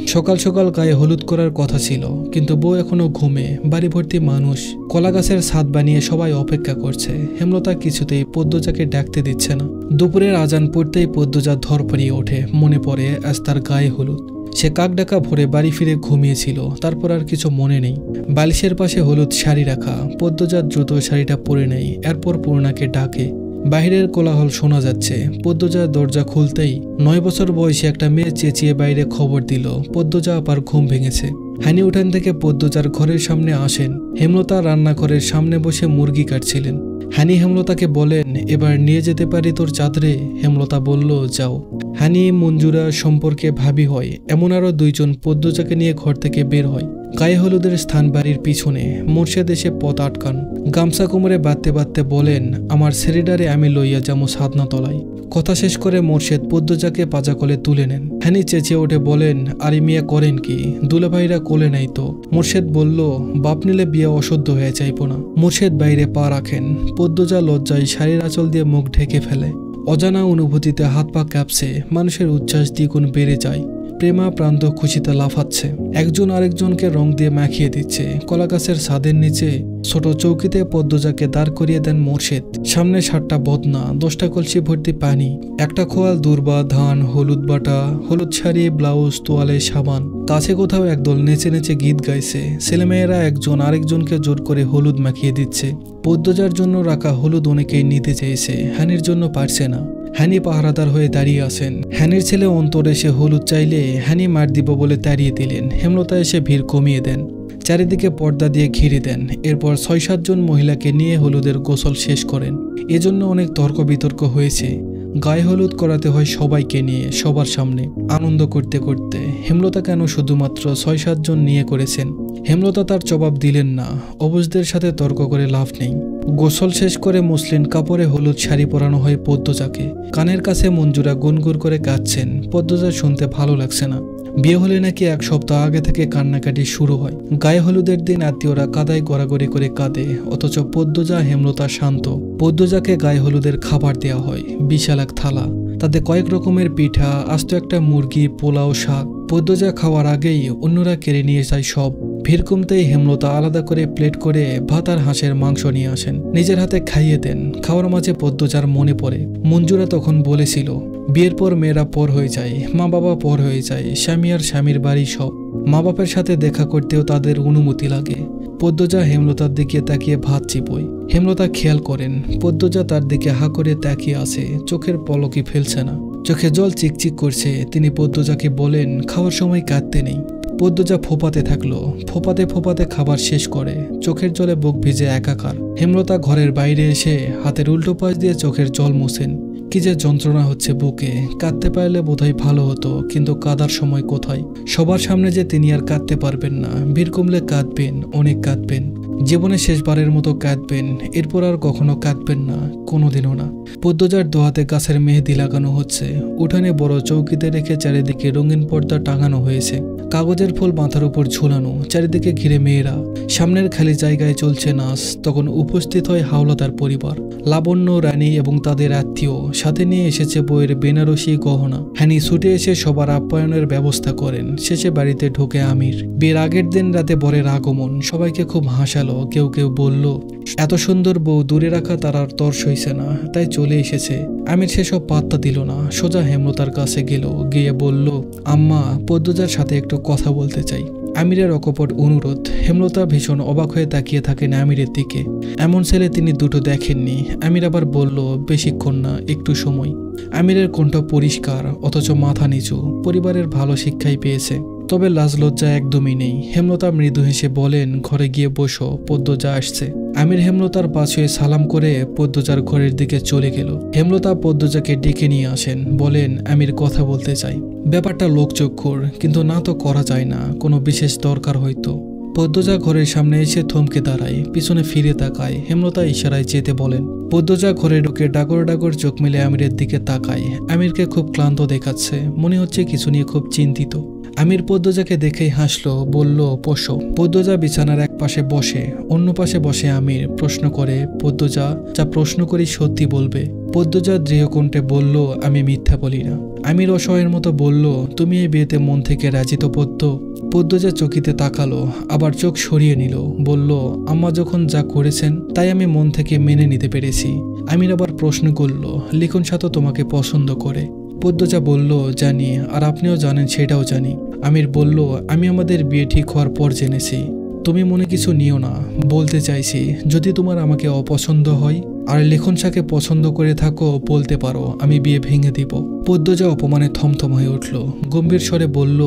সকাল সকাল গায়ে হলুদ করার কথা ছিল, কিন্তু বউ এখনো ঘুমে। বাড়ি ভর্তি মানুষ, কলা গাছের ছাদ বানিয়ে সবাই অপেক্ষা করছে। হেমলতা কিছুতেই পদ্মজাকে ডাকতে দিচ্ছে না। দুপুরের আজান পড়তেই পদ্মজা ধরফড়িয়ে ওঠে। মনে পড়ে আজ তার গায়ে হলুদ। সে কাক ডাকা ভরে বাড়ি ফিরে ঘুমিয়েছিল, তারপর আর কিছু মনে নেই। বালিশের পাশে হলুদ শাড়ি রাখা। পদ্মজা দ্রুত শাড়িটা পরে নেই, এরপর পূর্ণাকে ডাকে। বাহিরের কোলাহল শোনা যাচ্ছে। পদ্মজা দরজা খুলতেই 9 বছর বয়সী একটা মেয়ে চেঁচিয়ে বাইরে খবর দিল, পদ্মজা আবার ঘুম ভেঙেছে। হানি উঠান থেকে পদ্মজার ঘরের সামনে আসেন। হেমলতা রান্নাঘরের সামনে বসে মুরগি কাটছিলেন। হানি হেমলতাকে বলেন, এবার নিয়ে যেতে পারি তোর চাঁদরে? হেমলতা বলল, যাও। হানি মঞ্জুরা সম্পর্কে ভাবি হয় এমন আরো 2 জন পদ্মজাকে নিয়ে ঘর থেকে বের হয়। গায়ে হলুদের স্থান বাড়ির পিছনে। মোর্শেদ এসে পথ আটকান। গামছা কোমরে বাঁধতে বাঁধতে বলেন, আমার ছেলেটারে আমি লইয়া যামু সাধনা তলায়। কথা শেষ করে মোর্শেদ পদ্মজাকে পাজা কোলে তুলে নেন। হানি চেঁচিয়ে ওঠে বলেন, আরে মিয়া করেন কি? দুলাভাইরা কোলে নাই তো। মোর্শেদ বলল, বাপ নিলে বিয়ে অশুদ্ধ হয়ে যাইব না। মোর্শেদ বাইরে পা রাখেন। পদ্মজা লজ্জায় শাড়ির আঁচল দিয়ে মুখ ঢেকে ফেলে। অজানা অনুভূতিতে হাত পা কাঁপছে। মানুষের উচ্ছ্বাস দ্বিগুণ বেড়ে যায়। প্রেমা প্রান্ত খুশিতে লাফাচ্ছে। একজন আরেকজনকে রং দিয়ে মাখিয়ে দিচ্ছে। কলাগাছের ছাদের নিচে ছোট চৌকিতে পদ্মজাকে দাঁড় করিয়ে দেন মোর্শেদ। সামনে 7টা বদনা, 10টা কলসি ভর্তি পানি, একটা খোয়াল দুর্বা, ধান, হলুদ বাটা, হলুদ শাড়ি, ব্লাউজ, তোয়ালে, সাবান। কাছে কোথাও একদল নেচে নেচে গীত গাইছে। ছেলেমেয়েরা একজন আরেকজনকে জোর করে হলুদ মাখিয়ে দিচ্ছে। পদ্মজার জন্য রাখা হলুদ অনেকেই নিতে চেয়েছে, হ্যানির জন্য পারছে না। হ্যানি পাহারাদার হয়ে দাঁড়িয়ে আছেন। হ্যানির ছেলে অন্তর এসে হলুদ চাইলে হ্যানি মার দিব বলে তাড়িয়ে দিলেন। হেমলতা এসে ভিড় কমিয়ে দেন, চারিদিকে পর্দা দিয়ে ঘিরে দেন। এরপর 6-7 জন মহিলাকে নিয়ে হলুদের গোসল শেষ করেন। এজন্য অনেক তর্ক বিতর্ক হয়েছে। গায়ে হলুদ করাতে হয় সবাইকে নিয়ে, সবার সামনে, আনন্দ করতে করতে। হেমলতা কেন শুধুমাত্র 6-7 জন নিয়ে করেছেন? হেমলতা তার জবাব দিলেন না। অবুঝদের সাথে তর্ক করে লাভ নেই। গোসল শেষ করে মসলিন কাপড়ে হলুদ শাড়ি পরানো হয় পদ্মজাকে। কানের কাছে মঞ্জুরা গুনগুন করে কাঁদছেন। পদ্মজা শুনতে ভালো লাগছে না। বিয়ে হলে নাকি 1 সপ্তাহ আগে থেকে কান্নাকাটি শুরু হয়। গায়ে হলুদের দিন আত্মীয়রা কাদায় গড়াগড়ি করে কাঁদে, অথচ পদ্মজা হেমলতা শান্ত। পদ্মজাকে গায়ে হলুদের খাবার দেওয়া হয়, বিশাল এক থালা, তাতে কয়েক রকমের পিঠা, আস্ত একটা মুরগি, পোলাও, শাক। পদ্মজা খাওয়ার আগেই অন্যরা কেড়ে নিয়ে যায় সব। ভিড় কমতেই হেমলতা আলাদা করে প্লেট করে ভাত আর হাঁসের মাংস নিয়ে আসেন, নিজের হাতে খাইয়ে দেন। খাওয়ার মাঝে পদ্মজার মনে পড়ে মঞ্জুরা তখন বলেছিল, বিয়ের পর মেয়েরা পর হয়ে যায়, মা বাবা পর হয়ে যায়, স্বামী আর স্বামীর বাড়ি সব। মা বাপের সাথে দেখা করতেও তাদের অনুমতি লাগে। পদ্মজা হেমলতার দিকে তাকিয়ে ভাত চিবোয়। হেমলতা খেয়াল করেন পদ্মজা তার দিকে হা করে তাকিয়ে আছে, চোখের পলকই ফেলছে না, চোখে জল চিকচিক করছে। তিনি পদ্মজাকে বলেন, খাওয়ার সময় কাঁদতে নেই। পদ্মজা ফোপাতে থাকলো, ফোপাতে ফোপাতে খাবার শেষ করে চোখের জলে বুক ভিজে একাকার। হেমলতা ঘরের বাইরে এসে হাতের উল্টো পাশ দিয়ে চোখের জল মুছেন। কি যে যন্ত্রণা হচ্ছে বুকে। কাঁদতে পারলে বোধহয় ভালো হতো, কিন্তু কাঁদার সময় কোথায়? সবার সামনে যে তিনি আর কাঁদতে পারবেন না। ভিড় কমলে কাঁদবেন, অনেক কাঁদবেন, জীবনে শেষবারের মতো কাঁদবেন। এরপর আর কখনো কাঁদবেন না, কোনোদিনও না। পদ্মজার দোহাতে গাছের মেহেদি লাগানো হচ্ছে। উঠানে বড় চৌকিতে রেখে চারিদিকে রঙিন পর্দা টাঙানো হয়েছে। কাগজের ফুল মাথার উপর ঝুলানো, চারিদিকে ঘিরে মেয়েরা। সামনের খালি জায়গায় চলছে নাচ। তখন উপস্থিত হয় হাওলাদার পরিবার, লাবণ্য, রানী এবং তাদের আত্মীয়। সাথে নিয়ে এসেছে বইয়ের বেনারসি গহনা। হ্যানি ছুটে এসে সবার আপ্যায়নের ব্যবস্থা করেন। শেষে বাড়িতে ঢোকে আমির। বিয়ের আগের দিন রাতে বরের আগমন সবাইকে খুব হাসালো। কেউ কেউ বলল, এত সুন্দর বউ দূরে রাখা তার আর তর সইছে না, তাই চলে এসেছে। আমির সেসব পাত্তা দিল না, সোজা হেমলতার কাছে গেল। গিয়ে বলল, আম্মা, পদ্মজার সাথে একটু কথা বলতে চাই। আমিরের অকপট অনুরোধ। হেমলতা ভীষণ অবাক হয়ে তাকিয়ে থাকেন আমিরের দিকে। এমন ছেলে তিনি দুটো দেখেননি। আমির আবার বলল, বেশিক্ষণ না, একটু সময়। আমিরের কণ্ঠ পরিষ্কার, অথচ মাথা নিচু। পরিবারের ভালো শিক্ষাই পেয়েছে, তবে লাজ লজ্জা একদমই নেই। হেমলতা মৃদু হেসে বলেন, ঘরে গিয়ে বসো, পদ্মজা আসছে। আমির হেমলতার পাশে সালাম করে পদ্মজার ঘরের দিকে চলে গেল। হেমলতা পদ্মজাকে ডেকে নিয়ে আসেন, বলেন, আমির কথা বলতে চাই। ব্যাপারটা লোকচক্ষুর, কিন্তু না তো করা যায় না, কোনো বিশেষ দরকার হয়তো। পদ্মজা ঘরের সামনে এসে থমকে দাঁড়ায়, পিছনে ফিরে তাকায়। হেমলতা ইশারায় যেতে বলেন। পদ্মজা ঘরে ঢুকে ডাগর ডাগর চোখ মেলে আমিরের দিকে তাকায়। আমিরকে খুব ক্লান্ত দেখাচ্ছে, মনে হচ্ছে কিছু নিয়ে খুব চিন্তিত। আমির পদ্মজাকে দেখেই হাসলো, বলল, বসো। পদ্মজা বিছানার এক পাশে বসে, অন্য পাশে বসে আমির। প্রশ্ন করে, পদ্মজা, যা প্রশ্ন করি সত্যি বলবে? পদ্মজা দৃঢ়কণ্ঠে বলল, আমি মিথ্যা বলি না। আমির অসহায়ের মতো বলল, তুমি এই বিয়েতে মন থেকে রাজি তো পদ্ম? পদ্মজা চকিতে তাকালো, আবার চোখ সরিয়ে নিল, বলল, আম্মা যখন যা করেছেন তাই আমি মন থেকে মেনে নিতে পেরেছি। আমির আবার প্রশ্ন করল, লিখন সাথে তোমাকে পছন্দ করে? পদ্মজা বলল, জানি, আর আপনিও জানেন সেটাও জানি। আমির বলল, আমি আমাদের বিয়ে ঠিক হওয়ার পর জেনেছি। তুমি মনে কিছু নিও না। বলতে চাইছি, যদি তোমার আমাকে অপছন্দ হয় আর লেখন শাকে পছন্দ করে থাকো, বলতে পারো, আমি বিয়ে ভেঙে দিব। পদ্মজা অপমানে থমথম হয়ে উঠল, গম্ভীর স্বরে বলল,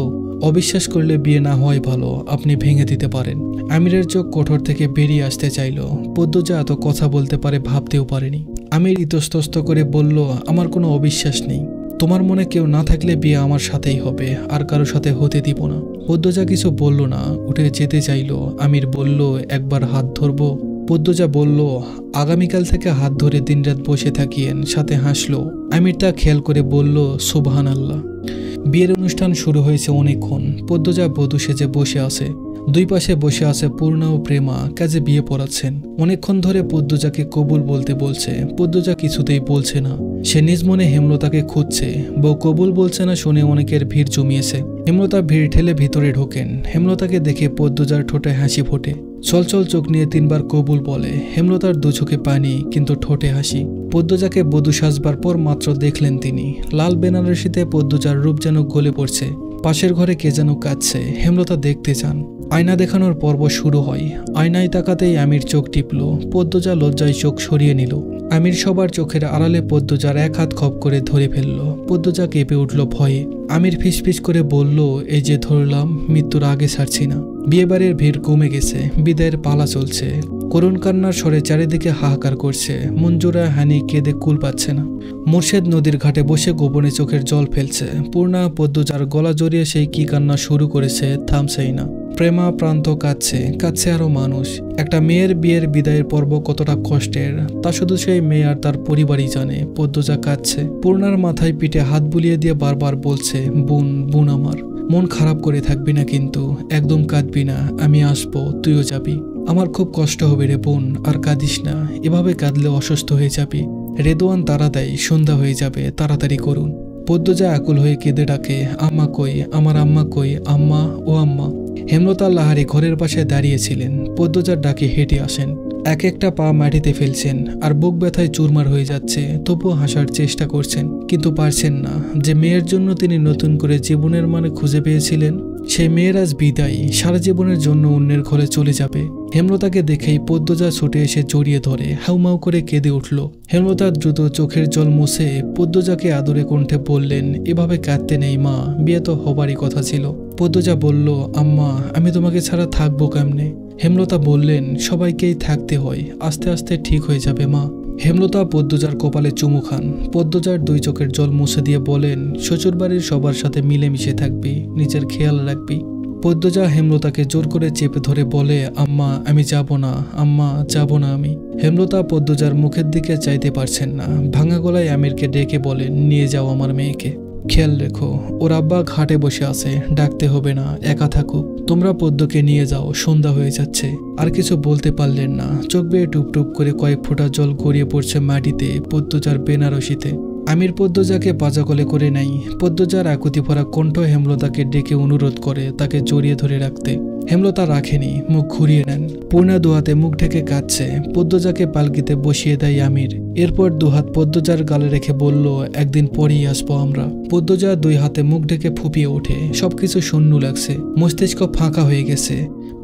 অবিশ্বাস করলে বিয়ে না হওয়াই ভালো, আপনি ভেঙে দিতে পারেন। আমিরের চোখ কোঠর থেকে বেরিয়ে আসতে চাইল। পদ্মজা এত কথা বলতে পারে ভাবতেও পারেনি। আমির ইতস্তত করে বলল, আমার কোনো অবিশ্বাস নেই। তোমার মনে কেউ না থাকলে বিয়ে আমার সাথেই হবে, আর কারো সাথে হতে দিব না। পদ্মজা কিছু বলল না, উঠে যেতে চাইল। আমির বলল, একবার হাত ধরবো? পদ্মজা বলল, আগামীকাল থেকে হাত ধরে দিনরাত বসে থাকিয়েন। সাথে হাসলো। আমির তা খেয়াল করে বলল, সুবহানাল্লাহ। বিয়ের অনুষ্ঠান শুরু হয়েছে অনেকক্ষণ। পদ্মজা বধূ সেজে বসে আছে। দুই পাশে বসে আছে পূর্ণা ও প্রেমা, কাজে বিয়ে পড়াচ্ছেন। অনেকক্ষণ ধরে পদ্মজাকে কবুল বলতে বলছে, পদ্মজা কিছুতেই বলছে না। সে নিজ মনে হেমলতাকে খুঁজছে। বউ কবুল বলছে না শুনে অনেকের ভিড় জমিয়েছে। হেমলতা ভিড় ঠেলে ভিতরে ঢোকেন। হেমলতাকে দেখে পদ্মজার ঠোঁটে হাসি ফোটে। চলচল চোখ নিয়ে 3 বার কবুল বলে। হেমলতার 2 চোখে পানি, কিন্তু ঠোঁটে হাসি। পদ্মজাকে বধূ সাজবার পর মাত্র দেখলেন তিনি। লাল বেনারসিতে পদ্মজার রূপ যেন গলে পড়ছে। পাশের ঘরে কে যেন কাঁদছে। হেমলতা দেখতে চান। আয়না দেখানোর পর্ব শুরু হয়। আয়নায় তাকাতেই আমির চোখ টিপল। পদ্মজা লজ্জায় চোখ সরিয়ে নিল। আমির সবার চোখের আড়ালে পদ্মজার এক হাত খপ করে ধরে ফেলল। পদ্মজা কেঁপে উঠল ভয়ে। আমির ফিসফিস করে বলল, এই যে ধরলাম, মৃত্যুর আগে ছাড়ছি না। বিয়েবাড়ির ভিড় কমে গেছে। বিদায়ের পালা চলছে। করুণ কান্নার স্বরে চারিদিকে হাহাকার করছে। মঞ্জুরা হানি কেঁদে কুল পাচ্ছে না। মুর্শেদ নদীর ঘাটে বসে গোপনে চোখের জল ফেলছে। পূর্ণা পদ্মজার গলা জড়িয়ে সেই কি কান্না শুরু করেছে, থামছেই না। প্রেমা প্রান্ত কাঁদছে, কাঁদছে আরো মানুষ। একটা মেয়ের বিয়ের বিদায়ের পর্ব কতটা কষ্টের তা শুধু সেই মেয়ে আর তার পরিবারই জানে। পদ্মজা কাঁদছে। পূর্ণার মাথায় পিঠে হাত বুলিয়ে দিয়ে বারবার বলছে, বোন, বোন আমার, মন খারাপ করে থাকবি না কিন্তু, একদম কাঁদবি না, আমি আসবো, তুইও যাবি। আমার খুব কষ্ট হবে রে বোন, আর কাঁদিস না, এভাবে কাঁদলে অসুস্থ হয়ে যাবি। রেদওয়ান তাড়া দেয়, সন্ধ্যা হয়ে যাবে, তাড়াতাড়ি করুন। পদ্মজা আকুল হয়ে কেঁদে ডাকে, আম্মা কই, আমার আম্মা কই, আম্মা ও আম্মা। হেমলতা লাহারি ঘরের পাশে দাঁড়িয়েছিলেন। পদ্মজার ডাকে হেঁটে আসেন। এক একটা পা মাটিতে ফেলছেন আর বুক ব্যথায় চুরমার হয়ে যাচ্ছে। তবুও হাসার চেষ্টা করছেন, কিন্তু পারছেন না। যে মেয়ের জন্য তিনি নতুন করে জীবনের মানে খুঁজে পেয়েছিলেন, সেই মেয়ের আজ বিদায়, সারা জীবনের জন্য অন্যের ঘরে চলে যাবে। হেমলতাকে দেখেই পদ্মজা ছুটে এসে জড়িয়ে ধরে হাউমাউ করে কেঁদে উঠল। হেমলতা দ্রুত চোখের জল মুছে পদ্মজাকে আদরে কণ্ঠে বললেন, এভাবে কাঁদতে নেই মা, বিয়ে তো হবারই কথা ছিল। পদ্মজা বলল, আম্মা, আমি তোমাকে ছাড়া থাকবো কেমনে? হেমলতা বললেন, সবাইকেই থাকতে হয়, আস্তে আস্তে ঠিক হয়ে যাবে মা। হেমলতা পদ্মজার কপালে চুমু খান। পদ্মজার 2 চোখের জল মুছে দিয়ে বলেন, শ্বশুরবাড়ির সবার সাথে মিলেমিশে থাকবি, নিজের খেয়াল রাখবি। পদ্মজা হেমলতাকে জোর করে চেপে ধরে বলে, আম্মা, আমি যাব না, আম্মা, যাব না আমি। হেমলতা পদ্মজার মুখের দিকে চাইতে পারছেন না। ভাঙা গলায় আমিরকে ডেকে বলেন, নিয়ে যাও আমার মেয়েকে, খেয়াল রেখো, ওর আব্বা ঘাটে বসে আছে, ডাকতে হবে না, একা থাকুক। তোমরা পদ্মকে নিয়ে যাও, সন্ধ্যা হয়ে যাচ্ছে। আর কিছু বলতে পারলেন না। চোখ বেয়ে টুপ টুপ করে কয়েক ফোঁটা জল গড়িয়ে পড়ছে মাটিতে, পদ্মজার বেনারসিতে। আমির পদ্মজাকে পাজাকলে করে নেয়। পদ্মজার আকুতি ভরা কণ্ঠ হেমলতাকে ডেকে অনুরোধ করে তাকে জড়িয়ে ধরে রাখতে। হেমলতা রাখেনি, মুখ ঘুরিয়ে নেন। পূর্ণা 2 হাতে মুখ ঢেকে কাঁদছে। পদ্মজাকে পালকিতে বসিয়ে দেয় আমির। এরপর 2 হাত পদ্মজার গালে রেখে বলল, একদিন পরেই আসবো আমরা। পদ্মজা 2 হাতে মুখ ঢেকে ফুপিয়ে ওঠে। সবকিছু শূন্য লাগছে, মস্তিষ্ক ফাঁকা হয়ে গেছে।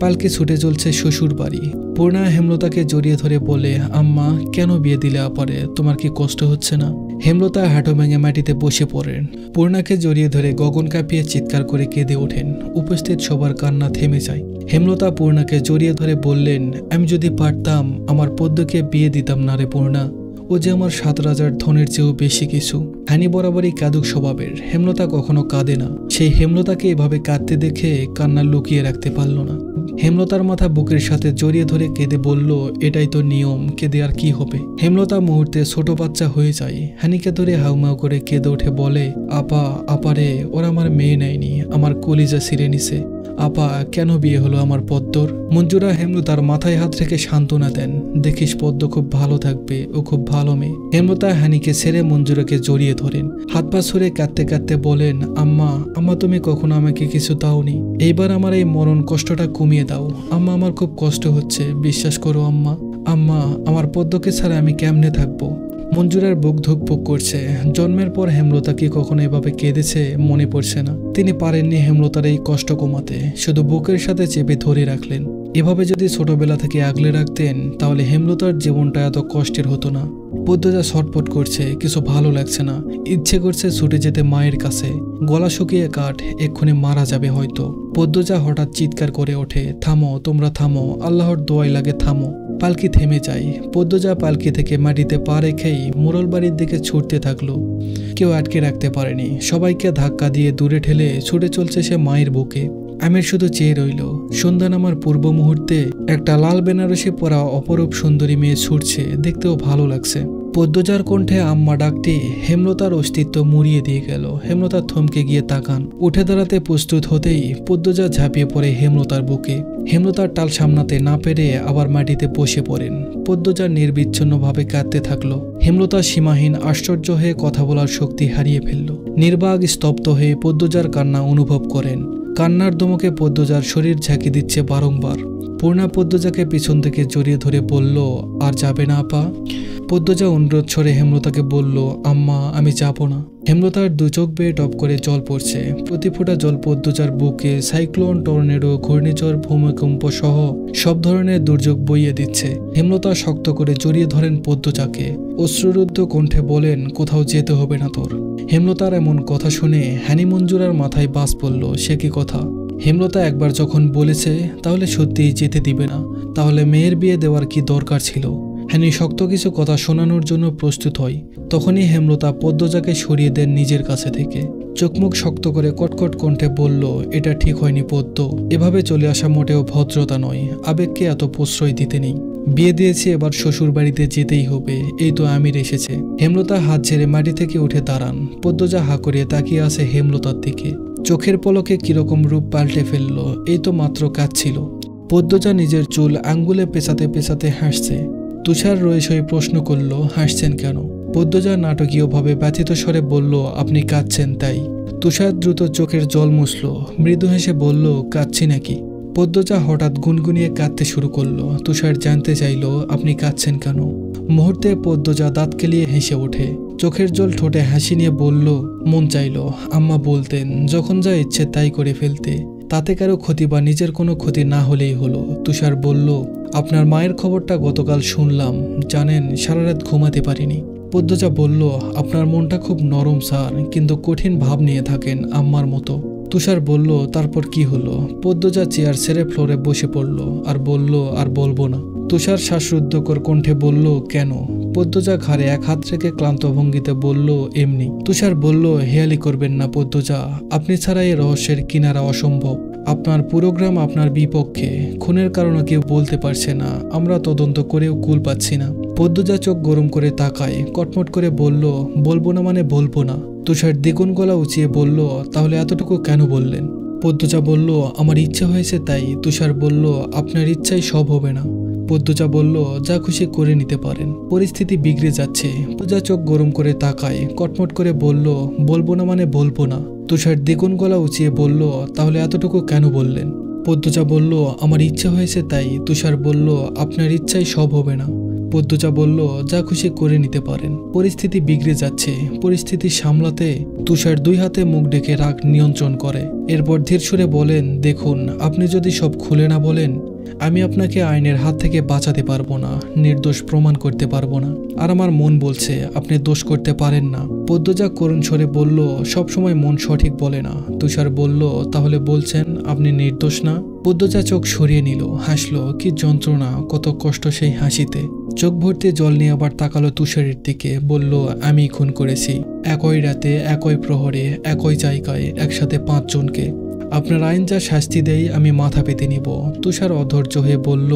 পালকি ছুটে চলছে শ্বশুর বাড়ি। পূর্ণা হেমলতাকে জড়িয়ে ধরে বলে, আম্মা, কেন বিয়ে দিলে আপারে, তোমার কি কষ্ট হচ্ছে না? হেমলতা হাঁটু ভেঙে মাটিতে বসে পড়েন। পূর্ণাকে জড়িয়ে ধরে গগন কাঁপিয়ে চিৎকার করে কেঁদে ওঠেন। উপস্থিত সবার কান্না থেমে যায়। হেমলতা পূর্ণাকে জড়িয়ে ধরে বললেন, আমি যদি পারতাম আমার পদ্মকে বিয়ে দিতাম না রে পূর্ণা, ও যে আমার 7 রাজার ধনের চেয়েও বেশি কিছু। হানি বরাবরই কাঁদুক স্বভাবের। হেমলতা কখনো কাঁদে না। সেই হেমলতাকে এভাবে কাঁদতে দেখে কান্না লুকিয়ে রাখতে পারল না। হেমলতার মাথা বুকের সাথে জড়িয়ে ধরে কেঁদে বলল, এটাই তো নিয়ম, কেঁদে আর কি হবে? হেমলতা মুহূর্তে ছোট বাচ্চা হয়ে যায়। হানিকে ধরে হাউমাউ করে কেঁদে উঠে বলে, আপা, আপারে, ওরা আমার মেয়ে নেয়নি, আমার কলিজা ছিঁড়ে নিছে। আপা, কেন বিয়ে হলো আমার পদ্মর? মঞ্জুরা হেমলতার মাথায় হাত রেখে সান্ত্বনা দেন, দেখিস পদ্ম খুব ভালো থাকবে, ও খুব ভালো মেয়ে। হেমলতা হানিকে ছেড়ে মঞ্জুরাকে জড়িয়ে ধরেন। হাত পা ছুঁড়ে কাঁদতে কাঁদতে বলেন, আম্মা, আম্মা, তুমি কখনো আমাকে কিছু দাওনি, এইবার আমার এই মরণ কষ্টটা কমিয়ে দাও। আম্মা, আমার খুব কষ্ট হচ্ছে, বিশ্বাস করো আম্মা। আম্মা, আমার পদ্মকে ছাড়া আমি কেমনে থাকবো? মঞ্জুরার বুক ধুকপুক করছে। জন্মের পর হেমলতা কি কখনো এভাবে কেঁদেছে মনে পড়ছে না। তিনি পারেননি হেমলতার এই কষ্ট কমাতে, শুধু বুকের সাথে চেপে ধরে রাখলেন। এভাবে যদি ছোটবেলা থেকে আগলে রাখতেন তাহলে হেমলতার জীবনটা এত কষ্টের হতো না। পদ্মজা ছটফট করছে, কিছু ভালো লাগছে না। ইচ্ছে করছে ছুটে যেতে মায়ের কাছে। গলা শুকিয়ে কাঠ, এক্ষুনি মারা যাবে হয়তো। পদ্মজা হঠাৎ চিৎকার করে ওঠে, থামো, তোমরা থামো, আল্লাহর দোয়াই লাগে, থামো। পালকি থেমে যায়। পদ্মজা পালকি থেকে মাটিতে পা রেখেই মোড়ল বাড়ির দিকে ছুটতে থাকলো। কেউ আটকে রাখতে পারেনি। সবাইকে ধাক্কা দিয়ে দূরে ঠেলে ছুটে চলছে সে মায়ের বুকে। আমির শুধু চেয়ে রইল। সন্ধ্যা নামার পূর্ব মুহূর্তে একটা লাল বেনারসি পরা অপরূপ সুন্দরী মেয়ে ছুটছে, দেখতেও ভালো লাগছে। পদ্মজার কণ্ঠে আম্মা ডাকটি হেমলতার অস্তিত্ব মুড়িয়ে দিয়ে গেল। হেমলতা থমকে গিয়ে তাকান। উঠে দাঁড়াতে প্রস্তুত হতেই পদ্মজা ঝাঁপিয়ে পড়ে হেমলতার বুকে। হেমলতার টাল সামলাতে না পেরে আবার মাটিতে বসে পড়েন। পদ্মজা নির্বিচ্ছিন্নভাবে কাঁদতে থাকলো। হেমলতা সীমাহীন আশ্চর্য হয়ে কথা বলার শক্তি হারিয়ে ফেলল। নির্বাক স্তব্ধ হয়ে পদ্মজার কান্না অনুভব করেন। কান্নার ধমকে পদ্মজার শরীর ঝাঁকি দিচ্ছে বারংবার। পূর্ণা পদ্মজাকে পিছন থেকে জড়িয়ে ধরে বলল, আর যাবে না আপা? পদ্মজা অনুরোধ স্বরে হেমলতাকে বলল, আম্মা আমি যাব না। হেমলতার দু চোখ বেয়ে টপ করে জল পড়ছে। প্রতি ফোঁটা জল পদ্মজার বুকে সাইক্লোন, টর্নেডো, ঘূর্ণিঝড়, ভূমিকম্প সহ সব ধরনের দুর্যোগ বইয়ে দিচ্ছে। হেমলতা শক্ত করে জড়িয়ে ধরেন পদ্মজাকে। অশ্রুরুদ্ধ কণ্ঠে বলেন, কোথাও যেতে হবে না তোর। হেমলতার এমন কথা শুনে হ্যানি মঞ্জুরার মাথায় বাজ পড়ল। সে কি কথা? হেমলতা একবার যখন বলেছে তাহলে সত্যিই যেতে দিবে না, তাহলে মেয়ের বিয়ে দেওয়ার কি দরকার ছিল? হ্যানি শক্ত কিছু কথা শোনানোর জন্য প্রস্তুত হয়। তখনই হেমলতা পদ্মজাকে সরিয়ে দেন নিজের কাছে থেকে। চোখমুখ শক্ত করে কটকট কণ্ঠে বলল, এটা ঠিক হয়নি পদ্ম। এভাবে চলে আসা মোটেও ভদ্রতা নয়। আবেগকে এত প্রশ্রয় দিতে নেই। বিয়ে দিয়েছি, এবার শ্বশুর বাড়িতে যেতেই হবে। এই তো আমির এসেছে। হেমলতা হাত ছেড়ে মাটি থেকে উঠে দাঁড়ান। পদ্মজা হা করিয়ে তাকিয়ে আছে হেমলতার দিকে। চোখের পলকে কিরকম রূপ পাল্টে ফেলল। এই তো মাত্র কাঁদছিল। পদ্মজা নিজের চুল আঙ্গুলে পেঁচাতে পেঁচাতে হাসছে। তুষার রয়েসই প্রশ্ন করল, হাসছেন কেন? পদ্মজা নাটকীয়ভাবে ব্যথিত স্বরে বলল, আপনি কাঁদছেন তাই। তুষার দ্রুত চোখের জল মুছল। মৃদু হেসে বলল, কাঁদছি নাকি? পদ্মজা হঠাৎ গুনগুনিয়ে কাঁদতে শুরু করলো। তুষার জানতে চাইল, আপনি কাঁদছেন কেন? মুহূর্তে পদ্মজা দাঁত কেলিয়ে হেসে ওঠে। চোখের জল ঠোঁটে হাসি নিয়ে বলল, মন চাইল। আম্মা বলতেন যখন যা ইচ্ছে তাই করে ফেলতে, তাতে কারো ক্ষতি বা নিজের কোনো ক্ষতি না হলেই হলো। তুষার বলল, আপনার মায়ের খবরটা গতকাল শুনলাম। জানেন, সারা রাত ঘুমাতে পারিনি। পদ্মজা বলল, আপনার মনটা খুব নরম স্যার, কিন্তু কঠিন ভাব নিয়ে থাকেন আম্মার মতো। তুষার বলল, তারপর কি হলো? পদ্মজা চেয়ার ছেড়ে ফ্লোরে বসে পড়ল আর বলল, আর বলবো না। তুষার শ্বাসরুদ্ধকর কণ্ঠে বলল, কেন? পদ্মজা ঘাড়ে এক হাত রেখে ক্লান্ত ভঙ্গিতে বলল, এমনি। তুষার বলল, হেয়ালি করবেন না পদ্মজা, আপনি ছাড়া এই রহস্যের কিনারা অসম্ভব। আপনার পুরো গ্রাম আপনার বিপক্ষে। খুনের কারণে কেউ বলতে পারছে না। আমরা তদন্ত করেও কুল পাচ্ছি না। পদ্মজা চোখ গরম করে তাকায়, কটমট করে বলল, বলবো না মানে বলবো না। তুষার দ্বিগুণ গলা উঁচিয়ে বলল, তাহলে এতটুকু কেন বললেন? পদ্মজা বলল, আমার ইচ্ছে হয়েছে তাই। তুষার বলল, আপনার ইচ্ছাই সব হবে না। পদ্মজা বলল, যা খুশি করে নিতে পারেন। পরিস্থিতি বিগড়ে যাচ্ছে। পদ্মজা চোখ গরম করে তাকায়, কটমট করে বলল, বলবো না মানে বলবো না। তুষার দ্বিগুণ গলা উঁচিয়ে বলল, তাহলে এতটুকু কেন বললেন? পদ্মজা বলল, আমার ইচ্ছে হয়েছে তাই। তুষার বলল, আপনার ইচ্ছাই সব হবে না। পদ্মজা বলল, যা খুশি করে নিতে পারেন। পরিস্থিতি বিগড়ে যাচ্ছে। পরিস্থিতি সামলাতে তুষার দুই হাতে মুখ ঢেকে রাগ নিয়ন্ত্রণ করে। এরপর ধীর সুরে বলেন, দেখুন, আপনি যদি সব খুলে না বলেন, আমি আপনাকে আইনের হাত থেকে বাঁচাতে পারবো না, নির্দোষ প্রমাণ করতে পারবো না। আর আমার মন বলছে আপনি দোষ করতে পারেন না। পদ্মজা করুণ স্বরে বলল, সবসময় মন সঠিক বলে না। তুষার বলল, তাহলে বলছেন আপনি নির্দোষ না? পদ্মজা চোখ সরিয়ে নিল, হাসলো। কি যন্ত্রণা, কত কষ্ট সেই হাসিতে। চোখ ভর্তি জল নিয়ে আবার তাকালো তুষারের দিকে, বলল, আমি খুন করেছি। একই রাতে, একই প্রহরে, একই জায়গায়, একসাথে 5 জনকে। আপনার আইন যা শাস্তি দেয় আমি মাথা পেতে নিব। তুষার অধৈর্য হয়ে বলল,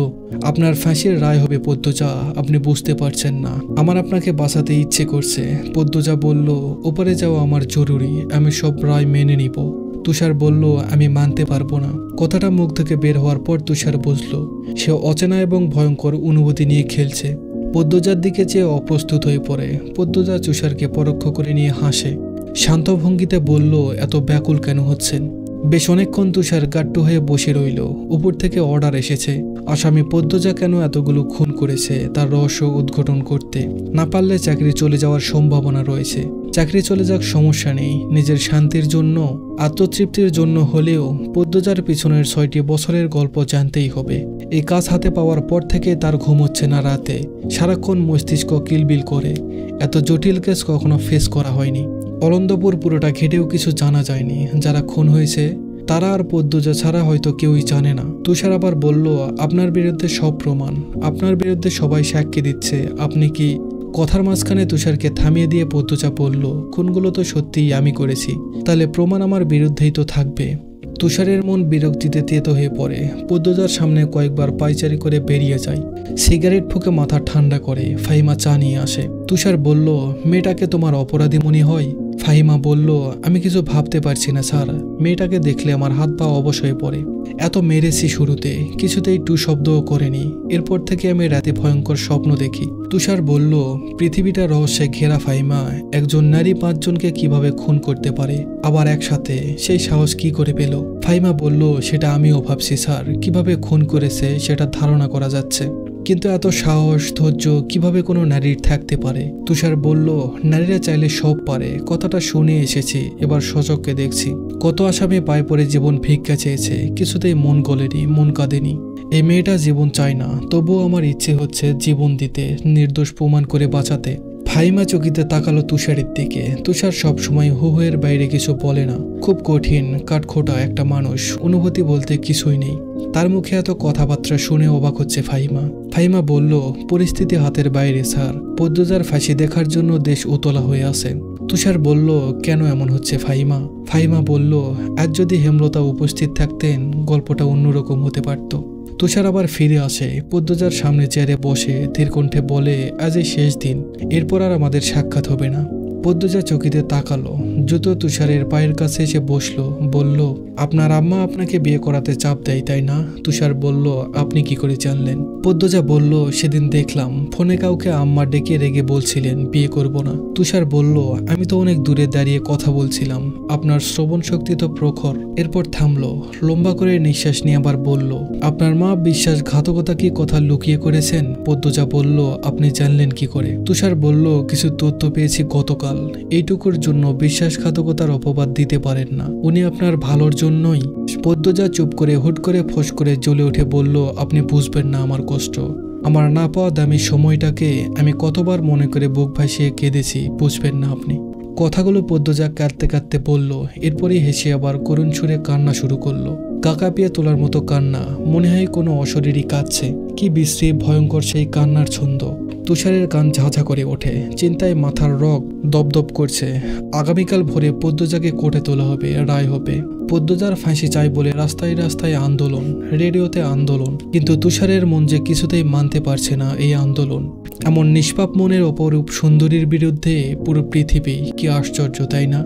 আপনার ফাঁসির রায় হবে পদ্মজা, আপনি বুঝতে পারছেন না। আমার আপনাকে বাঁচাতে ইচ্ছে করছে। পদ্মজা বলল, ওপারে যাওয়া আমার জরুরি, আমি সব রায় মেনে নিব। তুষার বলল, আমি মানতে পারবো না। কথাটা মুখ থেকে বের হওয়ার পর তুষার বুঝল সে অচেনা এবং ভয়ঙ্কর অনুভূতি নিয়ে খেলছে। পদ্মজার দিকে চেয়ে অপ্রস্তুত হয়ে পড়ে। পদ্মজা তুষারকে পরোক্ষ করে নিয়ে হাসে। শান্ত ভঙ্গিতে বলল, এত ব্যাকুল কেন হচ্ছেন? বেশ অনেকক্ষণ তুষার গাট্টু হয়ে বসে রইল। উপর থেকে অর্ডার এসেছে, আসামি পদ্মজা কেন এতগুলো খুন করেছে তার রহস্য উদ্ঘাটন করতে। না পারলে চাকরি চলে যাওয়ার সম্ভাবনা রয়েছে। চাকরি চলে যাক, সমস্যা নেই। নিজের শান্তির জন্য, আত্মতৃপ্তির জন্য হলেও পদ্মজার পিছনের 6টি বছরের গল্প জানতেই হবে। এই কাজ হাতে পাওয়ার পর থেকে তার ঘুম হচ্ছে না রাতে। সারাক্ষণ মস্তিষ্ক কিলবিল করে। এত জটিল কেস কখনো ফেস করা হয়নি। অলন্দপুর পুরোটা ঘেটেও কিছু জানা যায়নি। যারা খুন হয়েছে তারা আর পদ্মজা ছাড়া হয়তো কেউই জানে না। তুষার আবার বলল, আপনার বিরুদ্ধে সব প্রমাণ, আপনার বিরুদ্ধে সবাই সাক্ষী দিচ্ছে, আপনি কি? কথার মাঝখানে তুষারকে থামিয়ে দিয়ে পদ্মজা বলল, খুনগুলো তো সত্যিই আমি করেছি, তাহলে প্রমাণ আমার বিরুদ্ধেই তো থাকবে। তুষারের মন বিরক্তিতে তেতো হয়ে পড়ে। পদ্মজার সামনে কয়েকবার পায়চারি করে বেরিয়ে যায়। সিগারেট ফুঁকে মাথা ঠান্ডা করে ফাহিমা চা নিয়ে আসে। তুষার বলল, মেয়েটাকে তোমার অপরাধী মনে হয়? ফাহিমা বলল, আমি কিছু ভাবতে পারছি না স্যার, মেয়েটাকে দেখলে আমার হাত পা অবশ হয়ে পড়ে। এত মেরেছি শুরুতে, কিছুতেই টু শব্দও করেনি। এরপর থেকে আমি রাতে ভয়ঙ্কর স্বপ্ন দেখি। তুষার বলল, পৃথিবীটা রহস্যে ঘেরা ফাহিমা, একজন নারী 5 জনকে কিভাবে খুন করতে পারে, আবার একসাথে, সেই সাহস কি করে পেল? ফাহিমা বলল, সেটা আমিও ভাবছি স্যার, কিভাবে খুন করেছে সেটা ধারণা করা যাচ্ছে, কিন্তু এত সাহস ধৈর্য কিভাবে কোনো নারীর থাকতে পারে? তুষার বলল, নারীরা চাইলে সব পারে, কথাটা শুনে এসেছি, এবার সচককে দেখছি। কত আসামি পায়ে পড়ে জীবন ভিক্ষা চেয়েছে, কিছুতেই মন গলেনি, মন কাঁদেনি। এই মেয়েটা জীবন চায় না, তবুও আমার ইচ্ছে হচ্ছে জীবন দিতে, নির্দোষ প্রমাণ করে বাঁচাতে। ফাহিমা চকিতে তাকালো তুষারের দিকে। তুষার সবসময় হুহুয়ের বাইরে কিছু বলে না, খুব কঠিন কাঠখোটা একটা মানুষ, অনুভূতি বলতে কিছুই নেই। তার মুখে এত কথাবার্তা শুনে অবাক হচ্ছে ফাহিমা। ফাহিমা বলল, পরিস্থিতি হাতের বাইরে স্যার, পদ্মজার ফাঁসি দেখার জন্য দেশ উতলা হয়ে আছে। তুষার বলল, কেন এমন হচ্ছে ফাহিমা? ফাহিমা বলল, আজ যদি হেমলতা উপস্থিত থাকতেন গল্পটা অন্যরকম হতে পারত। তুষার আবার ফিরে আসে, পদ্মজার সামনে চেয়ারে বসে ধীর কণ্ঠে বলে, আজই শেষ দিন, এরপর আর আমাদের সাক্ষাৎ হবে না। পদ্মজা চকিতে তাকালো, দ্রুত তুষারের পায়ের কাছে এসে বসলো, বলল, আপনার আম্মা আপনাকে বিয়ে করাতে চাপ দেয় তাই না? তুষার বলল, আপনি কি করে জানলেন? পদ্মজা বলল, সেদিন দেখলাম ফোনে কাউকে আম্মা ডেকে রেগে বলছিলেন বিয়ে করব না। তুষার বলল, আমি তো অনেক দূরে দাঁড়িয়ে কথা বলছিলাম, আপনার শ্রবণ শক্তি তো প্রখর। এরপর থামলো, লম্বা করে নিঃশ্বাস নিয়ে আবার বলল, আপনার মা বিশ্বাসঘাতকতা কি কথা লুকিয়ে করেছেন? পদ্মজা বলল, আপনি জানলেন কি করে? তুষার বলল, কিছু তথ্য পেয়েছি গতকাল, এইটুকুর জন্য বিশ্বাসঘাতকতার অপবাদ দিতে পারেন না, উনি আপনার ভালোর জন্যই। পদ্মজা চুপ করে হুট করে ফোঁস করে জ্বলে উঠে বলল, আপনি বুঝবেন না আমার কষ্ট, আমার না পাওয়া দামি সময়টাকে আমি কতবার মনে করে বুক ভাসিয়ে কেঁদেছি, বুঝবেন না আপনি। কথাগুলো পদ্মজা কাঁদতে কাঁদতে বলল, এরপরই হেসে আবার করুণ সুরে কান্না শুরু করলো। কাকাপিয়ে তোলার মতো কান্না, মনে হয় কোনো অশরীরই কাঁদছে। কি বিশ্রী ভয়ঙ্কর সেই কান্নার ছন্দ। তুষারের কান ঝাঁঝা করে ওঠে, চিন্তায় মাথার রগ দপদপ করছে। আগামীকাল ভোরে পদ্মজাকে কোর্টে তোলা হবে, রায় হবে। পদ্মজার ফাঁসি চাই বলে রাস্তায় রাস্তায় আন্দোলন, রেডিওতে আন্দোলন, কিন্তু তুষারের মন যে কিছুতেই মানতে পারছে না এই আন্দোলন। এমন নিষ্পাপ মনের অপরূপ সুন্দরীর বিরুদ্ধে পুরো পৃথিবী, কি আশ্চর্য তাই না?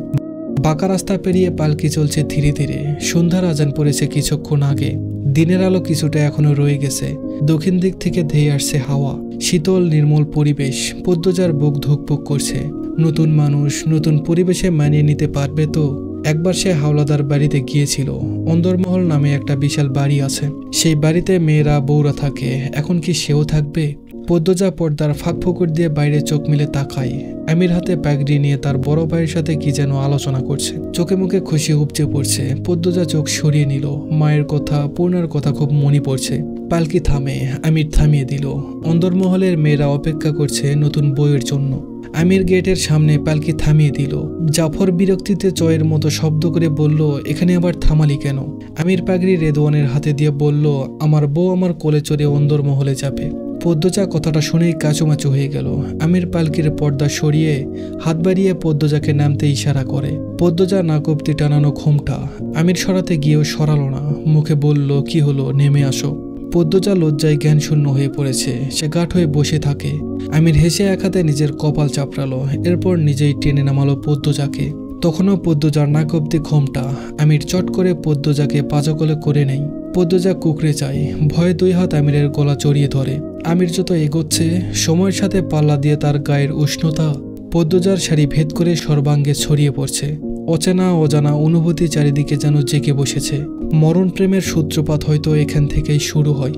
বাঁকা রাস্তা পেরিয়ে পালকি চলছে ধীরে ধীরে। সন্ধ্যার আজান পড়েছে কিছুক্ষণ আগে, দিনের আলো কিছুটা এখনো রয়ে গেছে। দক্ষিণ দিক থেকে ধেয়ে আসছে হাওয়া, শীতল নির্মল পরিবেশ। পদ্মজার বুক ধুকপুক করছে। নতুন মানুষ, নতুন পরিবেশে মানিয়ে নিতে পারবে তো? একবার সে হাওলাদার বাড়িতে গিয়েছিল, অন্দরমহল নামে একটা বিশাল বাড়ি আছে, সেই বাড়িতে মেয়েরা বউরা থাকে, এখন কি সেও থাকবে? পদ্মজা পর্দার ফাঁক ফোকর দিয়ে বাইরে চোখ মিলে তাকায়। আমির হাতে প্যাগড়ি নিয়ে তার বড় ভাইয়ের সাথে কি যেন আলোচনা করছে, চোখে মুখে খুশি উপচে পড়ছে। পদ্মজা চোখ সরিয়ে নিল, মায়ের কথা, পূর্ণার কথা খুব মনে পড়ছে। পালকি থামে, আমির থামিয়ে দিল। অন্দরমহলের মেয়েরা অপেক্ষা করছে নতুন বউয়ের জন্য। আমির গেটের সামনে পালকি থামিয়ে দিল। জাফর বিরক্তিতে চয়ের মতো শব্দ করে বলল, এখানে আবার থামালি কেন? আমির পাগড়ি রেদওয়ানের হাতে দিয়ে বলল, আমার বউ আমার কোলে চড়ে অন্দরমহলে যাবে। পদ্মজা কথাটা শুনেই কাচুমাচু হয়ে গেল। আমির পালকির পর্দা সরিয়ে হাত বাড়িয়ে পদ্মজাকে নামতে ইশারা করে। পদ্মজা নাক অব্দি টানানো ঘোমটা, আমির সরাতে গিয়েও সরালো না, মুখে বলল, কি হলো, নেমে আসো। পদ্মজা লজ্জায় জ্ঞান শূন্য হয়ে পড়েছে, সে গাঢ় হয়ে বসে থাকে। আমির হেসে এক হাতে নিজের কপাল চাপড়ালো, এরপর নিজেই টেনে নামালো পদ্মজাকে। তখনও পদ্মজার নাক অব্দি ঘোমটা। আমির চট করে পদ্মজাকে পাজকলে করে নেয়। পদ্মজা কুকড়ে যায়, ভয়ে 2 হাত আমিরের গলা জড়িয়ে ধরে। আমির যত এগোচ্ছে, সময়ের সাথে পাল্লা দিয়ে তার গায়ের উষ্ণতা পদ্মজার শাড়ি ভেদ করে সর্বাঙ্গে ছড়িয়ে পড়ছে। অচেনা অজানা অনুভূতি চারিদিকে যেন জেগে বসেছে। মরণ প্রেমের সূত্রপাত হয়তো এখান থেকেই শুরু হয়।